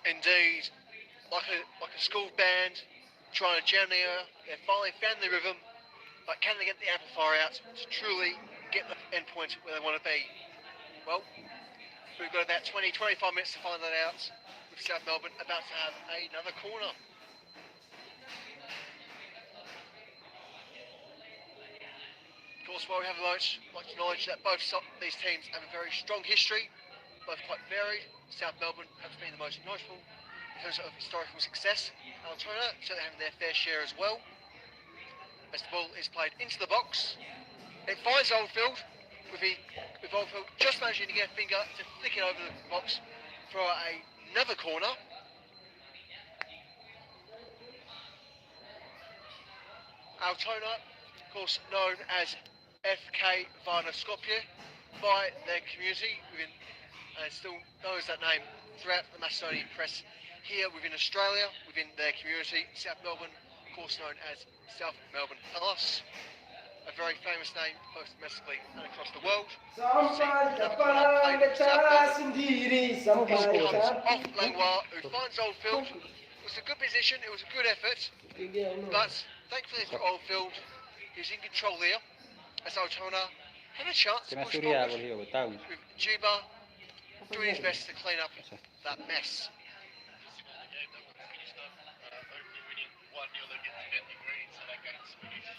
Indeed, like a school band trying to jam the air, they finally found their rhythm, but can they get the amplifier out to truly get the end point where they want to be? Well, we've got about 20-25 minutes to find that out, with South Melbourne about to have another corner. Of course, while we have a moment, I'd like to acknowledge that both these teams have a very strong history, both quite varied. South Melbourne has been the most notable in terms of historical success. Altona certainly having their fair share as well. As the ball is played into the box, it finds Oldfield, with Oldfield just managing to get a finger to flick it over the box for another corner. Altona, of course known as FK Varna Skopje by their community, and still knows that name throughout the Macedonian press here within Australia, within their community, South Melbourne, of course known as South Melbourne Palace. A very famous name both domestically and across the world. Sampai kapan kita sendiri sampai This comes kapan? off Langlois, who finds Oldfield. It was a good position, it was a good effort, but thankfully for Oldfield, he's in control here, as Altona had a chance to Kena push Surya forward, boleh aku tahu. with Juba doing his best to clean up that mess. Finished up, Oakley winning 1-0 against Bentley Green, so that game's finished.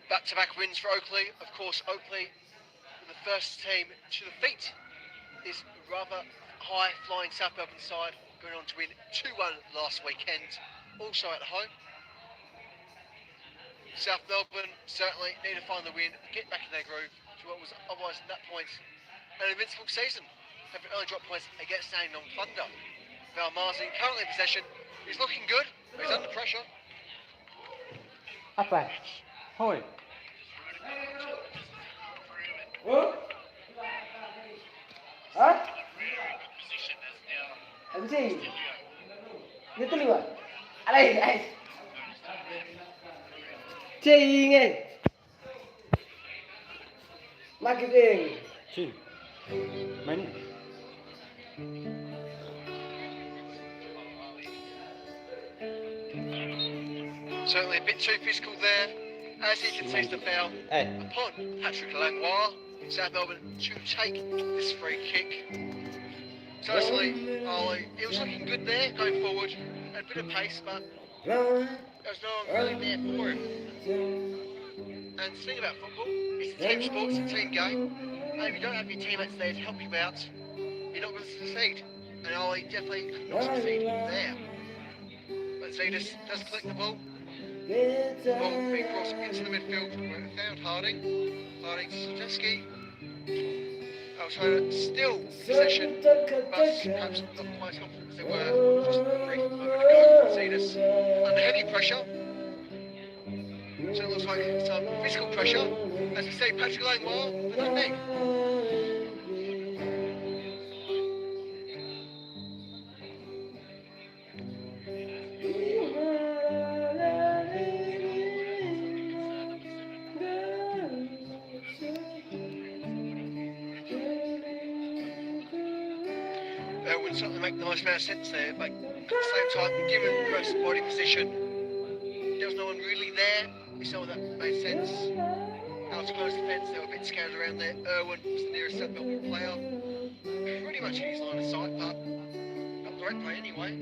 Back-to-back wins for Oakley. Of course, Oakley, the first team to defeat this rather high-flying South Melbourne side, going on to win 2-1 last weekend, also at home. South Melbourne certainly need to find the win, get back in their groove to what was otherwise at that point an invincible season. Having only dropped points against Dandenong Thunder. Valmarzi currently in possession. He's looking good, but he's under pressure. Apa? Hoi. Oh? Hah? Position as now Apa sih? Gitu liwat. Alai, guys. Cingin. Marketing. Chill. Main. Certainly a bit too physical there, as he concedes the foul upon Patrick Langlois. South Melbourne to take this free kick. Certainly, Ollie, it was looking good there, going forward, a bit of pace, but there was no one really there for him. And the thing about football, it's a team sport, it's a team game, and if you don't have your teammates there to help you out, you're not going to succeed. And Ollie definitely could not succeed there. But Zetas does collect the ball. The ball being crossed into the midfield where it found Harding. Harding to Sodeski. Altona still in possession, but perhaps not quite as confident as they were just a brief moment ago. Zetas under heavy pressure. So it looks like some physical pressure. As we say, Patrick Langlois, the nutmeg. Would certainly make the nice amount of sense there, but at the same time, given the rest body position, there was no one really there. So that made sense. Out to close defence, they were a bit scattered around there. Irwin was the nearest South Melbourne player. Pretty much in his line of sight, but not the right play anyway.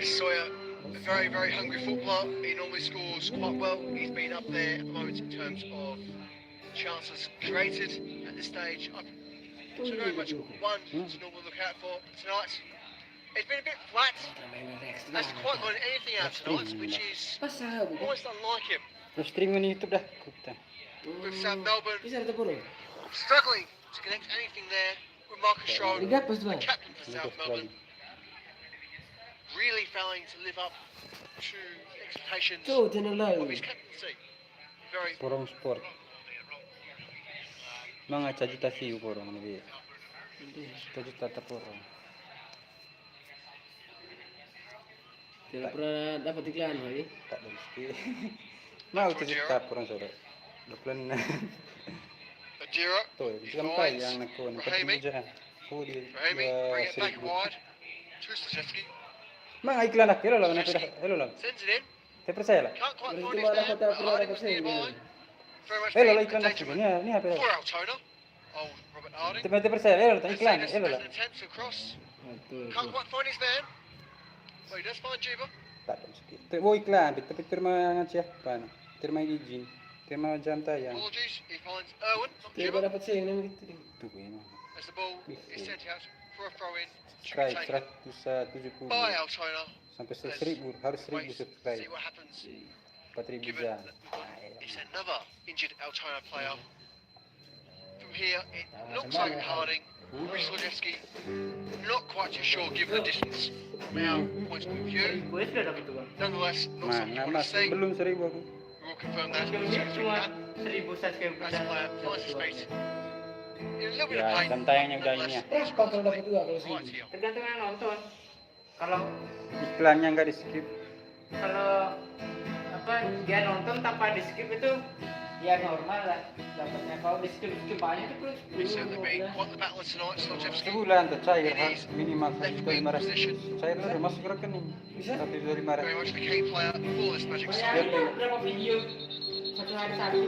Sawyer, a very, very hungry footballer. He normally scores quite well. He's been up there at the moment in terms of chances created at this stage. So very much one to normally look out for tonight. It's been a bit flat. Hasn't quite gotten anything out tonight, which is almost unlike him. Terus stream ni YouTube dah. Kuta. With South Melbourne Bisa ada pun. struggling to connect anything there. With Marcus Shaw, the captain for South Melbourne, really failing to live up to expectations Tu jangan of lalu. his captaincy. Very Porong sport. Mga cajuta siu porong ni. Cajuta ta porong. Tidak pernah dapat iklan lagi. Tak ada mesti. Mau cajuta porong sore. Doplan na. Adira. To, He sampai finds yang nakon Rahimi. patujah. Hudi. Rahimi bring it back wide to Sodeski. Mga iklan nak hello lang na pera. Hello lang. Sends it in. Te percaya lah. Can't quite Berhenti find his malah man. kata pernah Harding dapat was saya. nearby. Very much Hello lah being iklan a nak danger juga. Ni pera. for Altona. Old Robert Harding. Te percaya hello tak iklan. Zetas Hello has lah. an attempt to cross. Can't quite find his man. Well, he does find Juba. Tak ada mesti. Te wo iklan, tapi terima ngan siapa? Terima izin. Terima jam tayang. Apologies. He finds Irwin, not Tidak Juba. dapat saya nama kita. Tu ini. As the ball is sent out for a throw-in. To be Strike taken 170 by Altona. sampai 1000 harus 1000 Wait, subscribe see what happens. 4000 Given jam. that we've got it's another injured Altona player. If we here, it looks like Harding, Rislodevsky, not quite too sure given the distance from our point of view. Nonetheless, not something you want to see. Belum 1000 aku. We'll confirm that as soon as we can. As the player finds his feet. In a little bit of Ya, pain, jam tayangnya udah ini nonetheless, ya. it's relatively right here. Tergantung yang nonton. Kalau Iklannya nggak di skip. kalau apa dia nonton tanpa di skip itu ya normal lah dapatnya. Kalau di skip banyak itu It's certainly been quite the battle tonight, Slodevsky. Sebulan tuh cair It is minimal left itu wing 500. position. Cair tuh masuk ke rekening. Tapi itu 500. Very much the key player for this Magic banyak side. itu berapa video satu hari satu.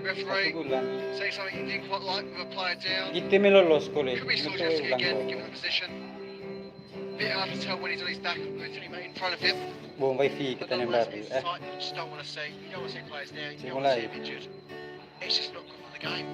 Referee Sebulan. saying something he didn't quite like with a player down. Kita melolos kole. Could be Itu Slodevsky ulang again, ko. given the position. Bit hard to tell when he's on his back with his teammate in front of him. Buong wifi But kita yang nonetheless, baru. it's a sight you just don't want to see. You don't want to see players down, you don't want to see him injured. It's just not good for the game.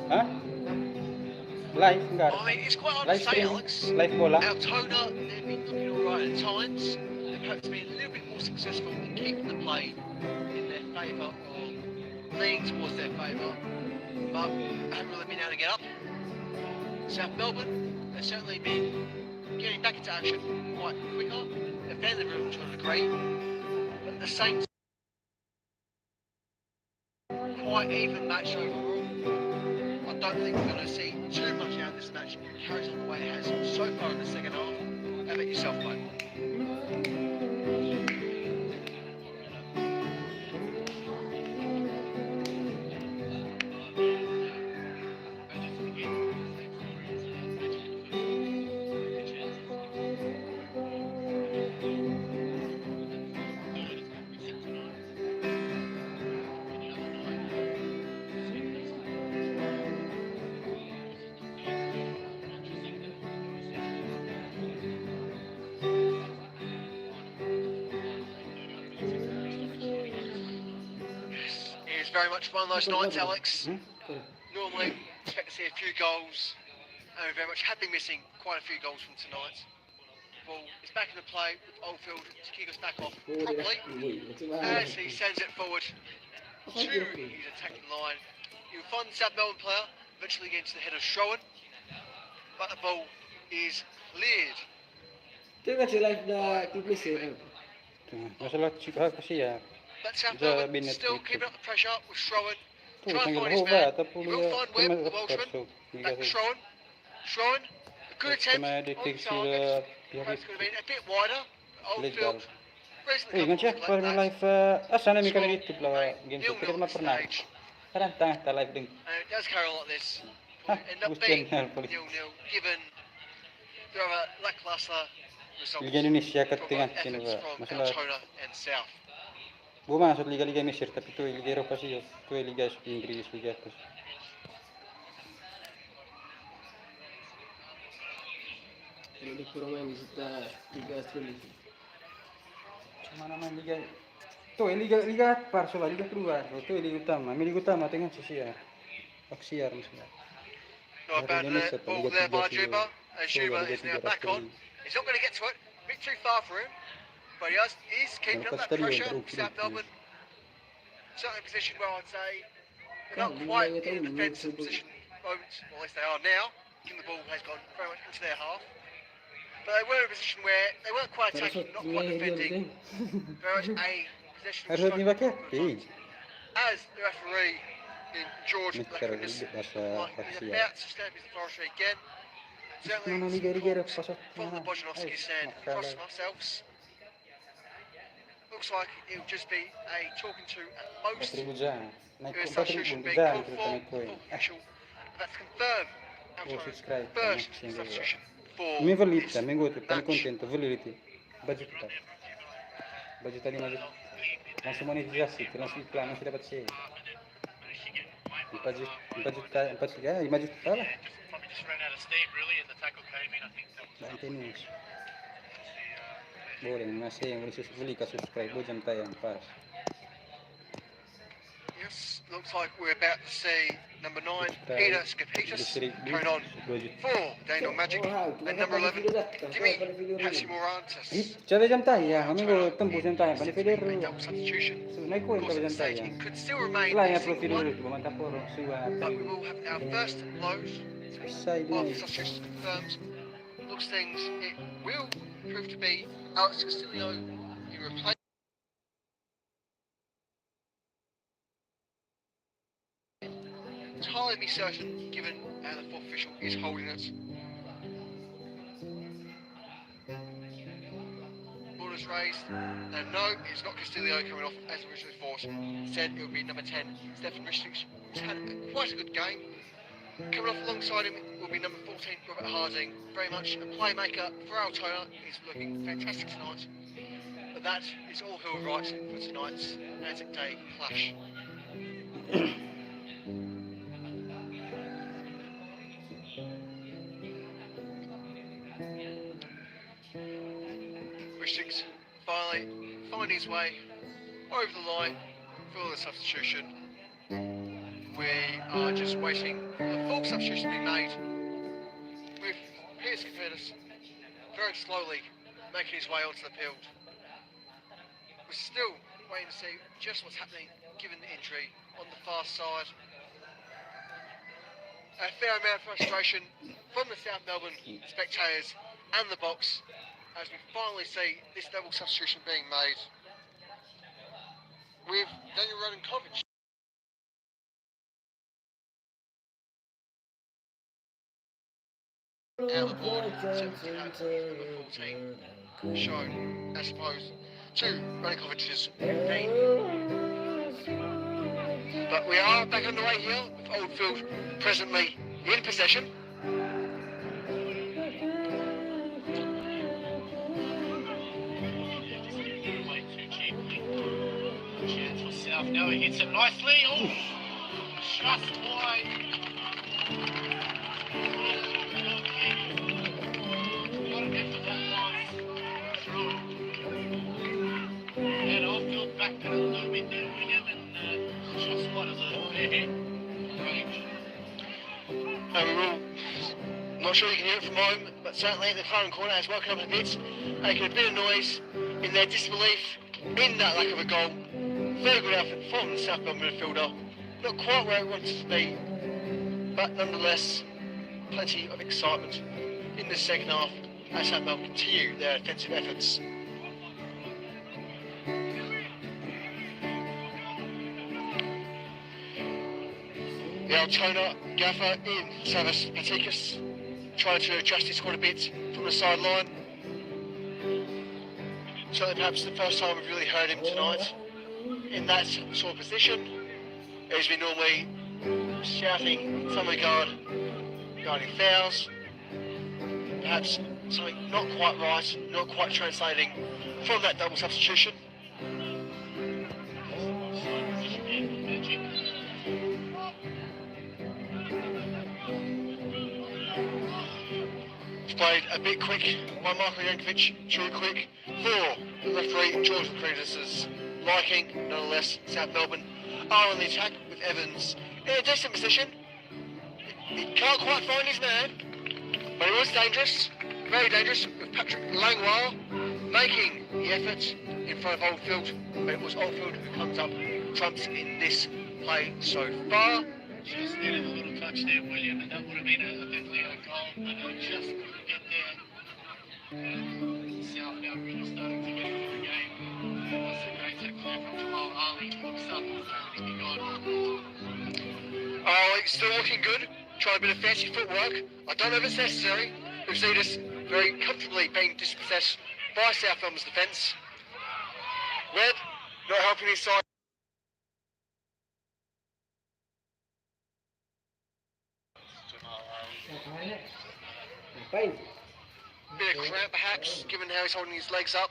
Hah? Live enggak? I mean, it's quite hard to Live say, stream. Alex. Live bola. Altona, they've been looking alright at times. They've perhaps been a little bit more successful in keeping the play in their favour or leaning towards their favour, but haven't really been able to get up. South Melbourne, they've certainly been getting back into action quite quicker. They've found the room to a degree, but at the same time, quite even match overall. I don't think we're going to see too much out of this match. It carries on the way it has so far in the second half. How about yourself, mate? It's very much one of those nights, Alex. Normally, expect to see a few goals, and we very much have been missing quite a few goals from tonight. Ball is back in the play with Oldfield to kick us back off properly as he sends it forward to his attacking line. You'll find the South Melbourne player eventually gets to the head of Schroen, but the ball is cleared. Tengok je live dah tulis ya. Masalah cipta kasi ya. But South Ja, Melbourne binnen still het keeping up the pressure with Schroen. Tuh, Trying to sangat find his berubah, man. tapi He will find Webb, the Welshman. Back to Schroen. Schroen, a good attempt Cuma on deteksi target. pihak Perhaps itu. could have been a bit wider. Legal. Oldfield. Reasonably Wih, ngaca comfortable kalau like live asalnya mi kali YouTube lah game itu. Kita mah pernah. stage. Sekarang tengah live ding. And it does carry on like this. Hah, End up Gustian being hal poli. 0-0 given the other lackluster results Liga Indonesia from ketinggalan both sini efforts Pak. from Masalah Altona and South. gua masuk liga-liga Mesir tapi tuh liga Eropa sih ya. Tuh liga Inggris liga atas. Ini kurang main kita Liga Australia. Cuma nama liga tuh liga Parsola liga kedua. Tuh liga utama. Liga utama tengah sisiar. Aksiar misalnya. Not bad there, ball there by Juba, and Juba is now back on. He's not going to get to it, a bit too far for him, but he's keeping up that pressure. South Melbourne, certainly a position where I'd say they're not quite in a defensive position moments, well, at least they are now, given the ball has gone very much into their half. But they were in a position where they weren't quite attacking, not quite defending, very much a possession of Harus strike dipakai. as the referee in George Blackwoodness is about to stamp his authority again. Certainly Mana some liga calls pasok. from the Bojanovski stand across ourselves. Looks like it'll just be a talking to at most. 4.000 dyan. Naik There is ko substitution 4.000 being dyan. called Kita for, naik ko full official. That's confirmed. subscribe. First Siyempre. substitution for Mi valita, this mi goto, kami match. contento, validity. Budget ta. Budget tadi budget. Langsung monetisasi, langsung iklan, masih dapat share. Budget lah. Probably just ran out of steam really, and the tackle came in. I think that was Maintenance. the Boleh, masih yang beli ke subscribe jam tayang pas. Yes, looks like we're about to see number 9, Kita Peter Skapitas, 10.000, carrying on 2 juta. 4, Daniel Magic, and number 11, Timmy Hatzimurantis. Coba jam tayang, kami go tembus jam tayang. Pani Seems to be Federer. a double substitution. So, naik ko Of yung course, jam at the stage, tayang. it could still remain Selain a yang single profil one, dulu, bumantap po suat. but we will have our first load Side of line. substitutions confirmed. Looks things, it will prove to be Alex Castillo in replacement. Entirely be certain, given the fourth official is holding it. Orders raised, and no, it's not Castillo coming off as originally thought. Instead, it will be number 10, Stefan Ristich, who's had quite a good game. Coming off alongside him will be number 14, Robert Harding, very much a playmaker for Altona. He's looking fantastic tonight. But that is all he'll write for tonight's Anzac Day clash. Ristich finally find his way over the line for the substitution. We are just waiting for the full substitution to be made, with Peter Skapitas very slowly making his way onto the field. We're still waiting to see just what's happening given the injury on the far side. A fair amount of frustration from the South Melbourne spectators and the box as we finally see this double substitution being made, with Daniel Rodenkovic out of the board, 17 number 14 shown as opposed to Rodenkovic's 15. But we are back on the way here with Oldfield presently in possession. Way too cheaply. Chance for South. Now he hits it nicely. Oh, just wide. Got an effort that was through. And Oldfield back to a little bit there, William, and just wide as a fair hit. Range. And we're all not sure you can hear it from home, but certainly the Clarendon corner has woken up a bit, making a bit of noise in their disbelief in that lack of a goal. Very good effort from the South Melbourne midfielder. Not quite where it wants to be, but nonetheless, plenty of excitement in the second half as South Melbourne continue their defensive efforts. The Altona gaffer in Savas Patikas, trying to adjust his squad a bit from the sideline. So perhaps the first time we've really heard him tonight in that sort of position, as we normally shouting in some regard regarding fouls, perhaps something not quite right, not quite translating from that double substitution. Magic. It's played a bit quick by Michael Yankovic, too quick for the referee George Recruitus' liking. Nonetheless, South Melbourne are on the attack with Evans in a decent position. He can't quite find his man, but it was dangerous, very dangerous, with Patrick Langlois making the effort in front of Oldfield, but it was Oldfield who comes up trumps in this play so far. Just needed a little touch there, William, and that would have been definitely a goal, but just couldn't get there. South now really starting to get into the game. That's a great tackle there from Jamal Ali. Looks up and to be gone. Oh, it's still looking good, trying a bit of fancy footwork. I don't know if it's necessary. We've seen us very comfortably being dispossessed by South Melbourne's defence. Webb not helping his side. Ngapain? Bit of cramp perhaps, given how he's holding his legs up.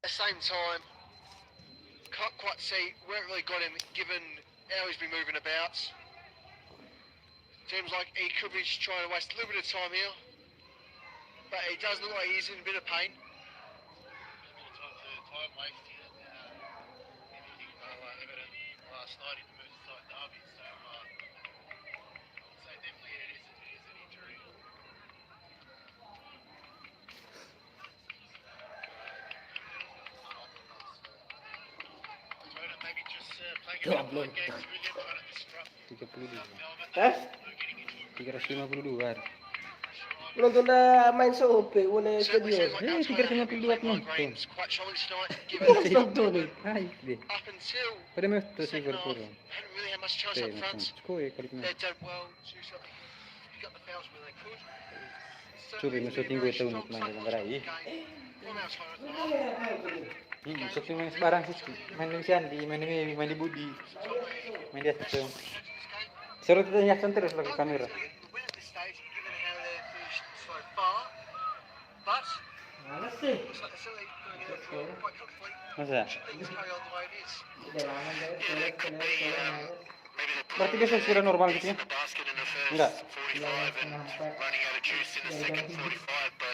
At the same time, can't quite see where it really got him, given how he's been moving about. Seems like he could be just trying to waste a little bit of time here, but he does look like he's in a bit of pain. Time waste here. Anything evident last night in the Merseyside derby, so I would say definitely it is an injury. Altona maybe just playing a bit of mind games, William, trying to disrupt 32. Melbourne. Hah? Getting into a 352. Belum tu dah main SOP pun Certainly stadium. seems like Tiga Altona ratus lima have been puluh dua playing penonton. migraines quite strongly tonight, given Bukan nonton ni. Hai deh. up until Pada meh tu sih second half, berkurang. hadn't really had much chance Teh up macam front. skoi kali ni. They've done well to sort of pick up the fouls where they could. Coba Certainly masuk it's been a tinggu very tahun strong main dalam psychological gerai. game from Altona at the moment. Masuk tu main sebarang sih. Main di Sandi, main di Budi, main di atas tu. Seru tu nyaksikan terus lagi kamera. Win at this stage, given how they've finished so far, but Mana sih? looks like they're certainly going to get a draw quite comfortably. Masa? Things carry on the way it is. maybe they put Berarti besok sudah normal gitu ya? the basket in the first Enggak. 45 and running out of juice in the second 45, but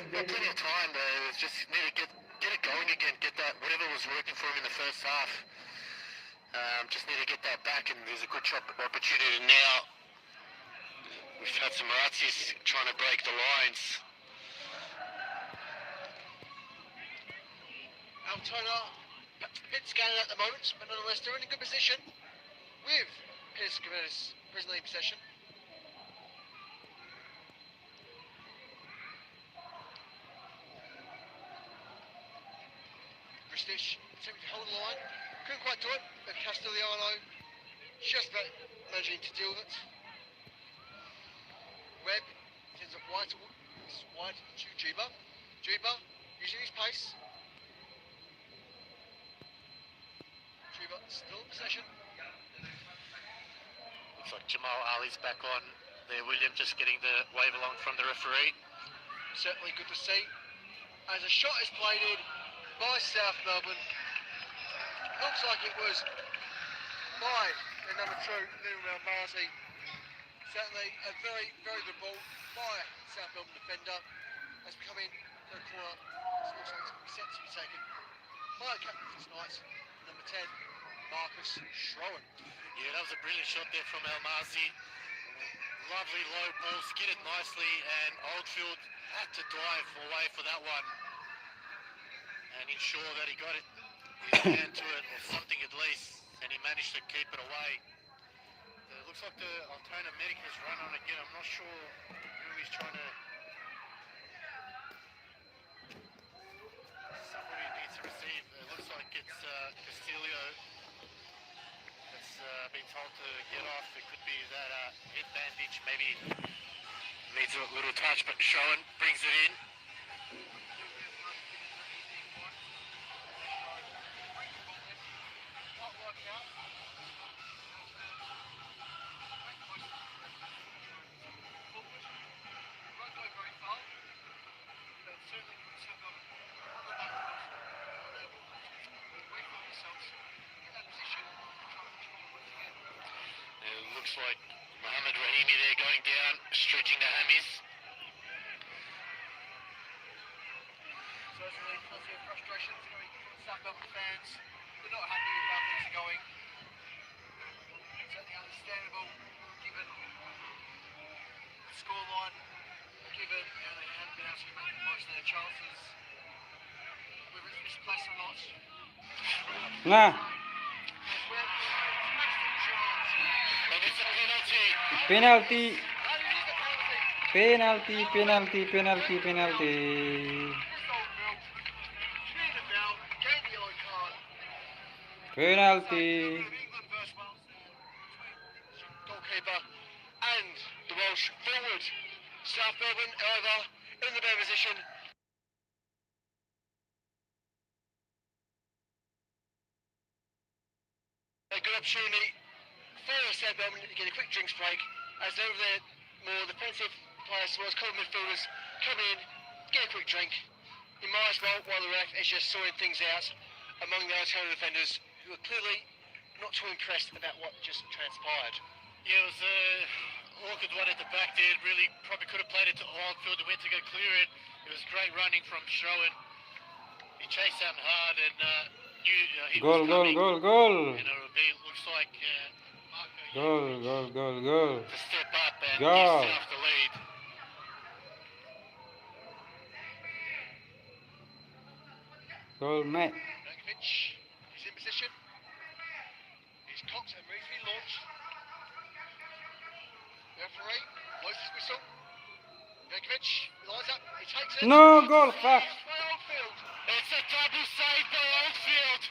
got plenty of time. Just need to get it going again, get that whatever was working for him in the first half. Just need to get that back, and there's a good opportunity now. We've had some Razzies trying to break the lines. Altona, Pitt's scanning at the moment, but nonetheless they're in a good position with Pitt's presently in possession. Bristich attempting to hold the line, couldn't quite do it, but Castellano just about managing to deal with it. Webb sends it wide to Juba. Juba using his pace. Juba still in possession. Looks like Jamal Ali's back on there. William just getting the wave along from the referee. Certainly good to see. As a shot is played in by South Melbourne. Looks like it was by the number 2, Lou Malmarzi. Certainly a very, very good ball by South Melbourne defender. Has come in to the corner. It looks like it's going to be set to be taken by the captain for tonight, number 10, Marcus Schroen. Yeah, that was a brilliant shot there from Almazi. Lovely low ball, skidded nicely, and Oldfield had to dive away for that one and ensure that he got it, his hand to it, or something at least, and he managed to keep it away. It looks like the Altona medic has run on again. I'm not sure who he's trying to... Somebody needs to receive. It looks like it's Castillo that's been told to get off. It could be that head bandage maybe needs a little touch, but Schoen brings it in. It looks like Mohamed Rahimi there going down, stretching the hammies. Certainly, plenty of frustrations going from the South Melbourne fans. They're not happy with how things are going. Certainly understandable, given the scoreline, given how they haven't been able to make the most of their chances. Whether it's misplaced or not. Nah, As well, fantastic chance. And it's a penalty. penalti, And it is a penalty. penalti, penalti, penalti, penalti. Chris Oldfield cleared the bell, gave the yellow card. Penalti. England versus Wales there between the goalkeeper and the Welsh forward. South Melbourne, however, in the better position. A good opportunity for South Melbourne to get a quick drinks break as over their more defensive players as well as cover midfielders come in, get a quick drink. You might as well, while the ref is just sorting things out. among the Altona defenders who were clearly not too impressed about what just transpired. Yeah, it was awkward one at the back there. Really probably could have played it to Oldfield. Went to go clear it. It was great running from Sherwin. He chased out hard and knew he Goal, was goal, coming. goal, goal. And it looks like Marco Goal, goal, goal, goal. to step up and Goal. give South the lead. Goal, mate. Rankovic is in position. He's cocked and ready to be launched. The referee blows his whistle. Rankovic lines up. He takes it. No, goal, fuck. By Oldfield. It's a double save by Oldfield.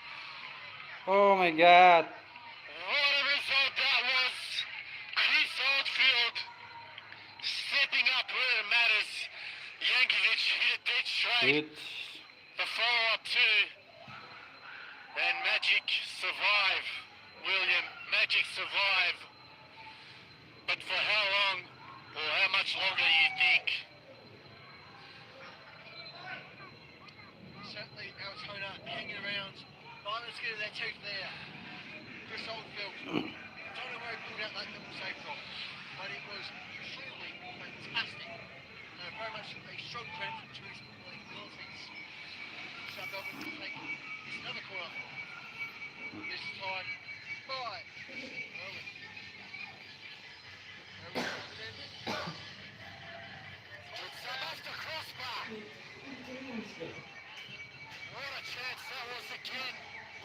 Oh my god. What a result that was. Chris Oldfield stepping up where it matters. Yankovic hit it dead straight. It's The follow-up too. And Magic survive. William, Magic survive. But for how long or how much longer do you think? Certainly Altona hanging around. Lions getting their tooth there. Chris Oldfield. Don't know where he pulled out that double save from. But it was truly fantastic. And very much a strong credit to his abilities. South Melbourne will take another corner. This time by Early. It's off the crossbar. What a chance that was again.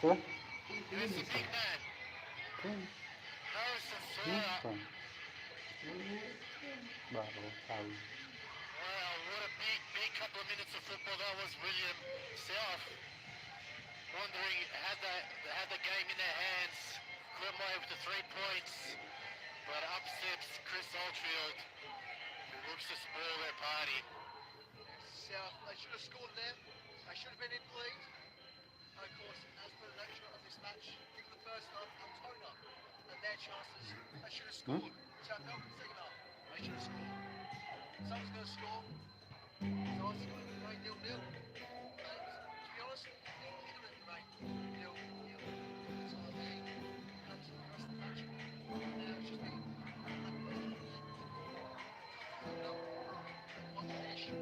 cool. There's the big man. Harrison Sawyer. Baru tahu. Wow, what a big couple of minutes of football that was. William South wondering had the game in their hands, could have away with the 3 points, but up steps Chris Oldfield, who looks to spoil their party. South, they should have scored there. They should have been in the lead. And of course, as per the nature of this match, in the first half, Altona and their chances, they should have scored. South Melbourne second half, they should have scored. Someone's going to score. So it's going to remain 0-0. And to be honest, it could have remained 0-0. So I think that's the rest of the match. And it's just been one finish.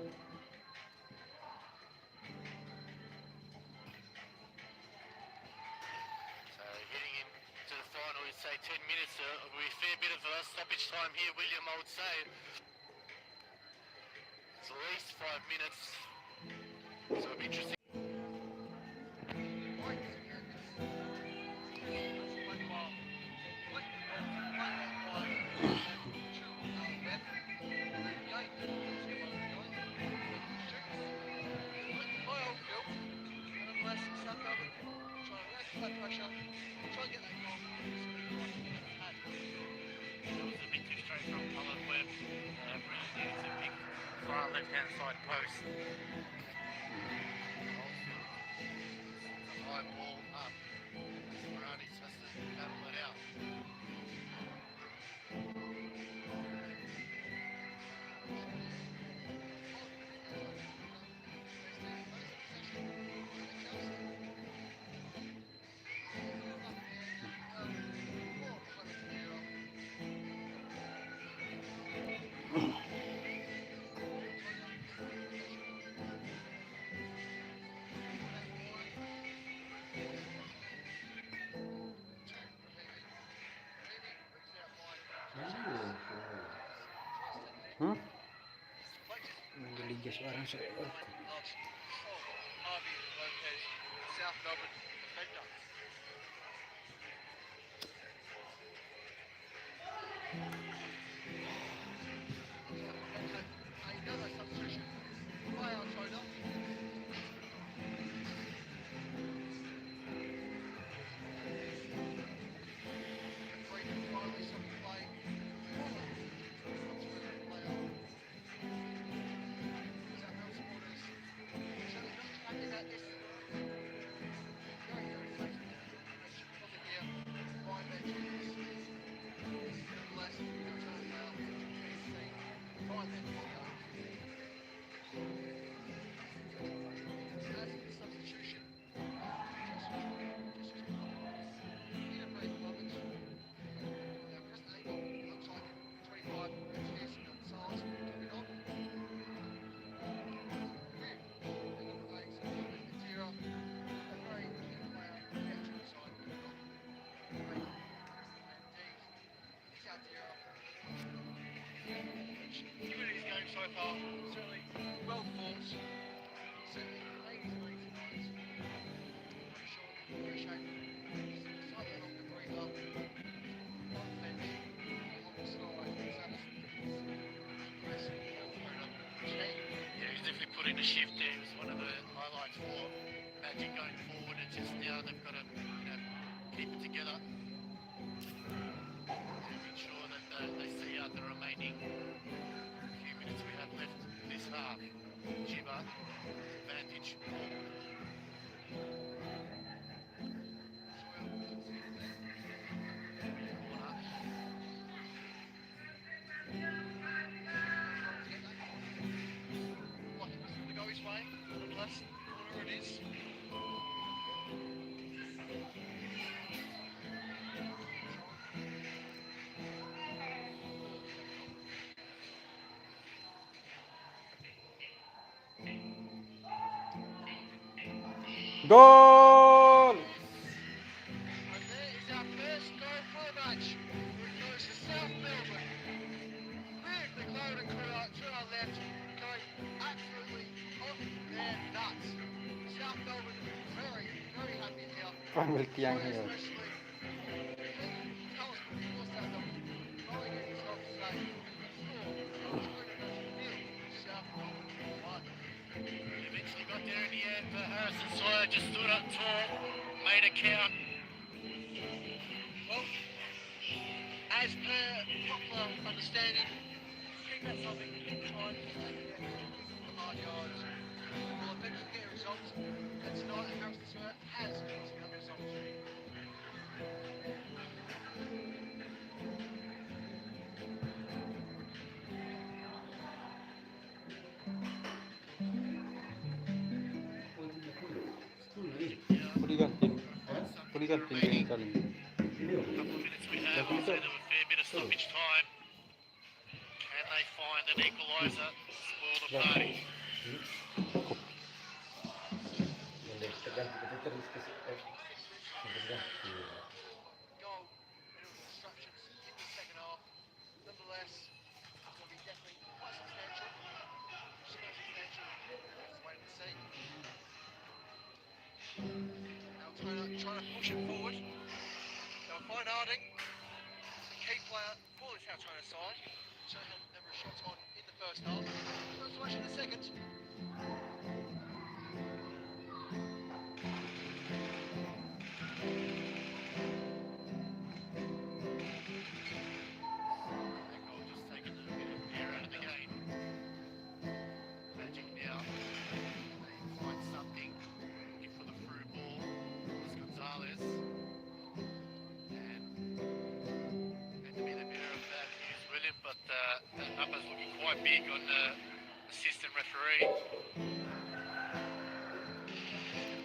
So heading into the final, we'd say 10 minutes, will be a fair bit of stoppage time here, William, I would say. It's at least 5 minutes, so it'll be interesting. Left-hand side post. High ball up. Morani's has to battle it out. Menggeligas orang seekor. Harvey Lopez, South Melbourne defender. Another substitution by Altona. Referee can finally stop the play. South Melbourne supporters certainly not happy about this. Very, very close. so far. Certainly well formed. Certainly ladies and ladies tonight. Very short, very shame. Slightly along the breather. On the fence. On the slide. Yeah, he's definitely put in a shift there. It was one of the highlights for Magic going forward. It's just now they've got to, keep it together to ensure that they see out the remaining few minutes we have left this half. Jibba, advantage. Corner. Like it was going to go his way. Nonetheless, corner it is. Goal! And there is our first goal for the match. It goes to South Melbourne. With the Cloud and crew out to our left, going absolutely off their nuts. South Melbourne very, very happy here. Panggil tiang ya. Especially Carlos before South Melbourne going in his off today. South Melbourne won. Eventually got there in the end, but Harrison Sawyer just stood up tall, made a count. Well, as per popular understanding, keep that something trying to take it down the hard yards. We'll eventually get a result. And tonight, Harrison Sawyer has got that result. Boleh ganti. Boleh ganti dengan kali. Couple of minutes we have, obviously there was a fair bit of stoppage time. Can they find an equaliser to spoil the party? Goal, and it was instructions in the second half. Nonetheless, it's going to be definitely quite substantial. So substantial, we'll have to wait and see. Altona trying to push it forward. They'll find Harding, the key player for this Altona side. So had a number of shots on in the first half. First watch in the second. That goal just taking a bit of air out of the game. Magic now, they find something, looking for the through ball. It's Gonzalez. And to be the bearer of bad news, William, but that number's looking quite big on the assistant referee.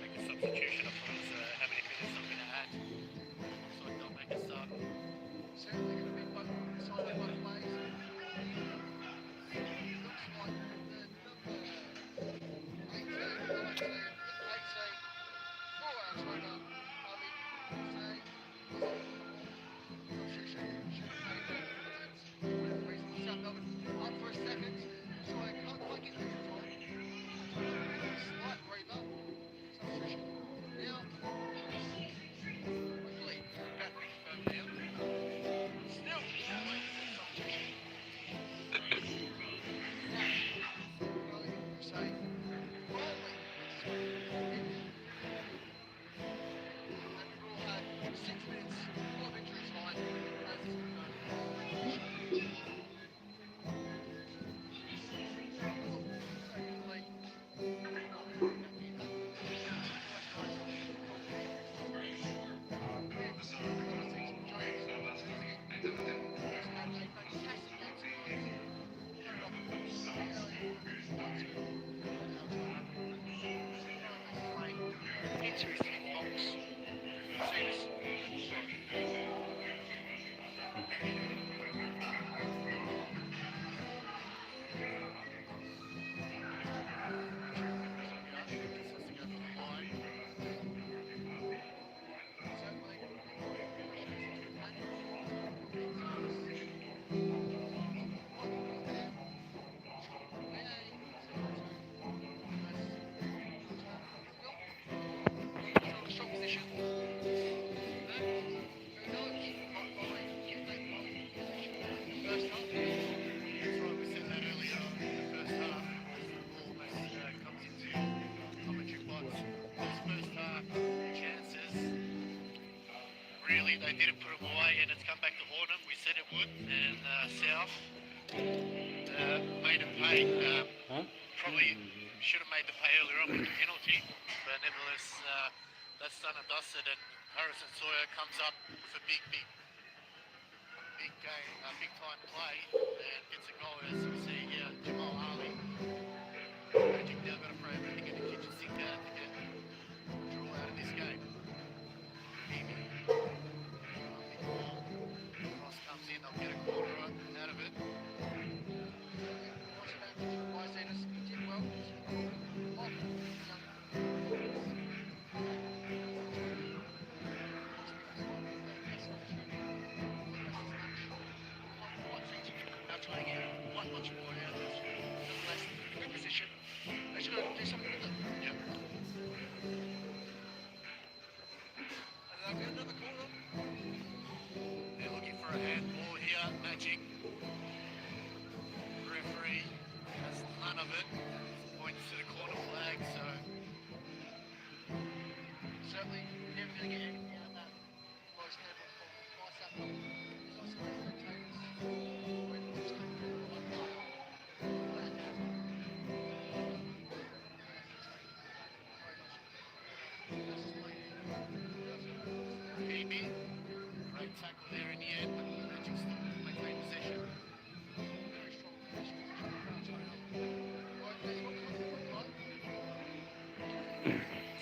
Make a substitution, I thought it was how many minutes I'm going to add. So they'll make a sub. Certainly going to be both side of both ways. It looks like the number 18, 19, for Altona, Ali, say, substitution should have made that. For whatever reason, South Melbourne up for a second. So I can't quite get there in time. Collingwood and South. Made him pay. Probably should have made the pay earlier on with the penalty, but nevertheless, that's done and dusted. And Harrison Sawyer comes up for big game, big time play, and gets a goal. As we see here, Jamal Ali. Magic now got to throw everything in the kitchen sink now to get a draw out of this game. Ross comes in, they'll get a quarter out of it. Now trying to get much more out of this. Nonetheless, good position. They should do something with it. Yeah. And they'll get another corner. They're looking for a handball here, Magic. Referee has none of it. Points to the corner flag, so certainly never going to get anything out of that. Most handball from nice up. There's also no spectators. Great tackle there in the end, but Magic still maintain possession. Very strong possession.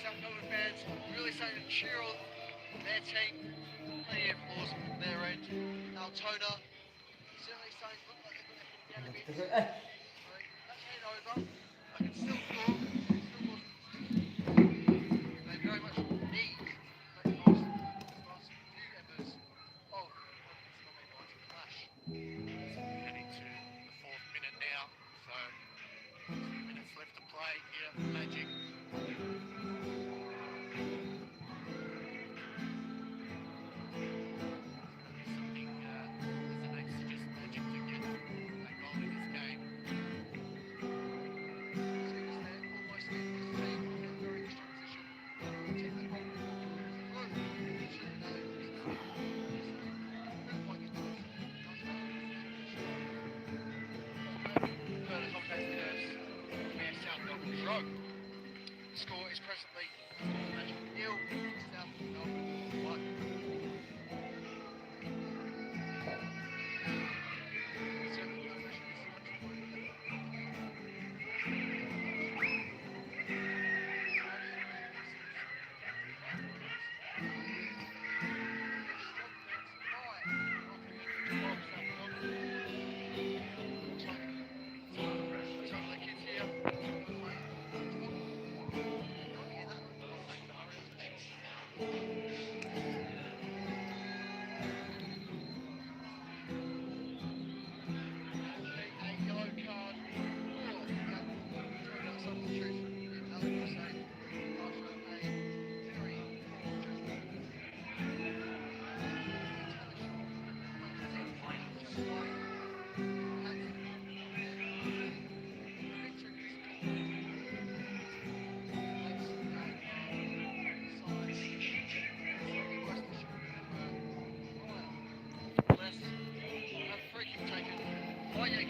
South Melbourne fans really starting to cheer on their team. Plenty of applause from their end. Altona certainly starting to look like they're going to hit down a bit. That's head over. They can still score. They very much need to make the last few members of the Clash. Heading to the 4th minute now, so 2 minutes left to play here for Magic. Something as the name suggests, Magic to get a goal in this game. Almost in this team, in a very strong position. Take that ball. Further contact near South Melbourne's row. The score is presently Magic 0, South Melbourne 1. Certainly no measure is much more than that.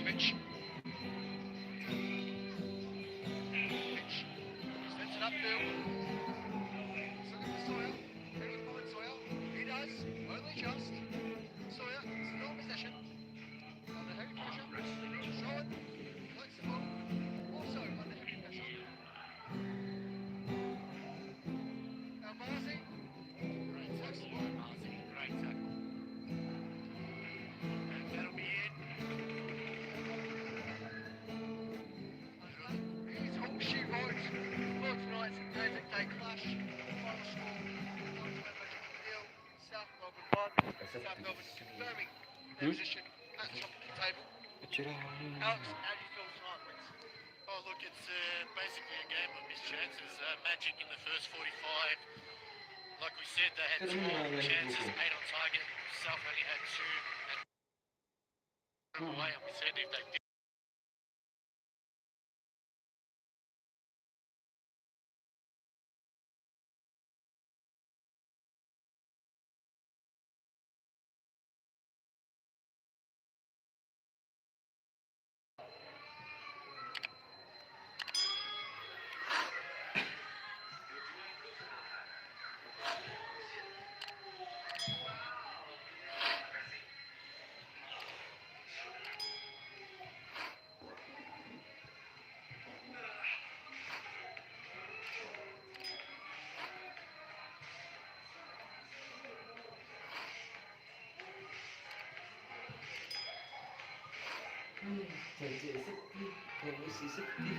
Pitch. Sends it upfield. He's looking for Sawyer. Can he find Sawyer? He does. Only just. Sawyer still in possession. Under heavy pressure. Throw it. Collects the ball. Also under heavy pressure. Now Marzi. Great tackle by Marzi. Great tackle. And that'll be it. He's all she wrote for tonight's David Day Clash. Final score, South Melbourne 1. South Melbourne confirming their position at the top of the table. Alex, how do you feel tonight, Prince? Oh, look, it's basically a game of missed chances. Magic in the first 45. Like we said, they had 12 chances, 8 on target. South only had 2. And away, and we said if they did. Jadi sepi, kondisi sepi.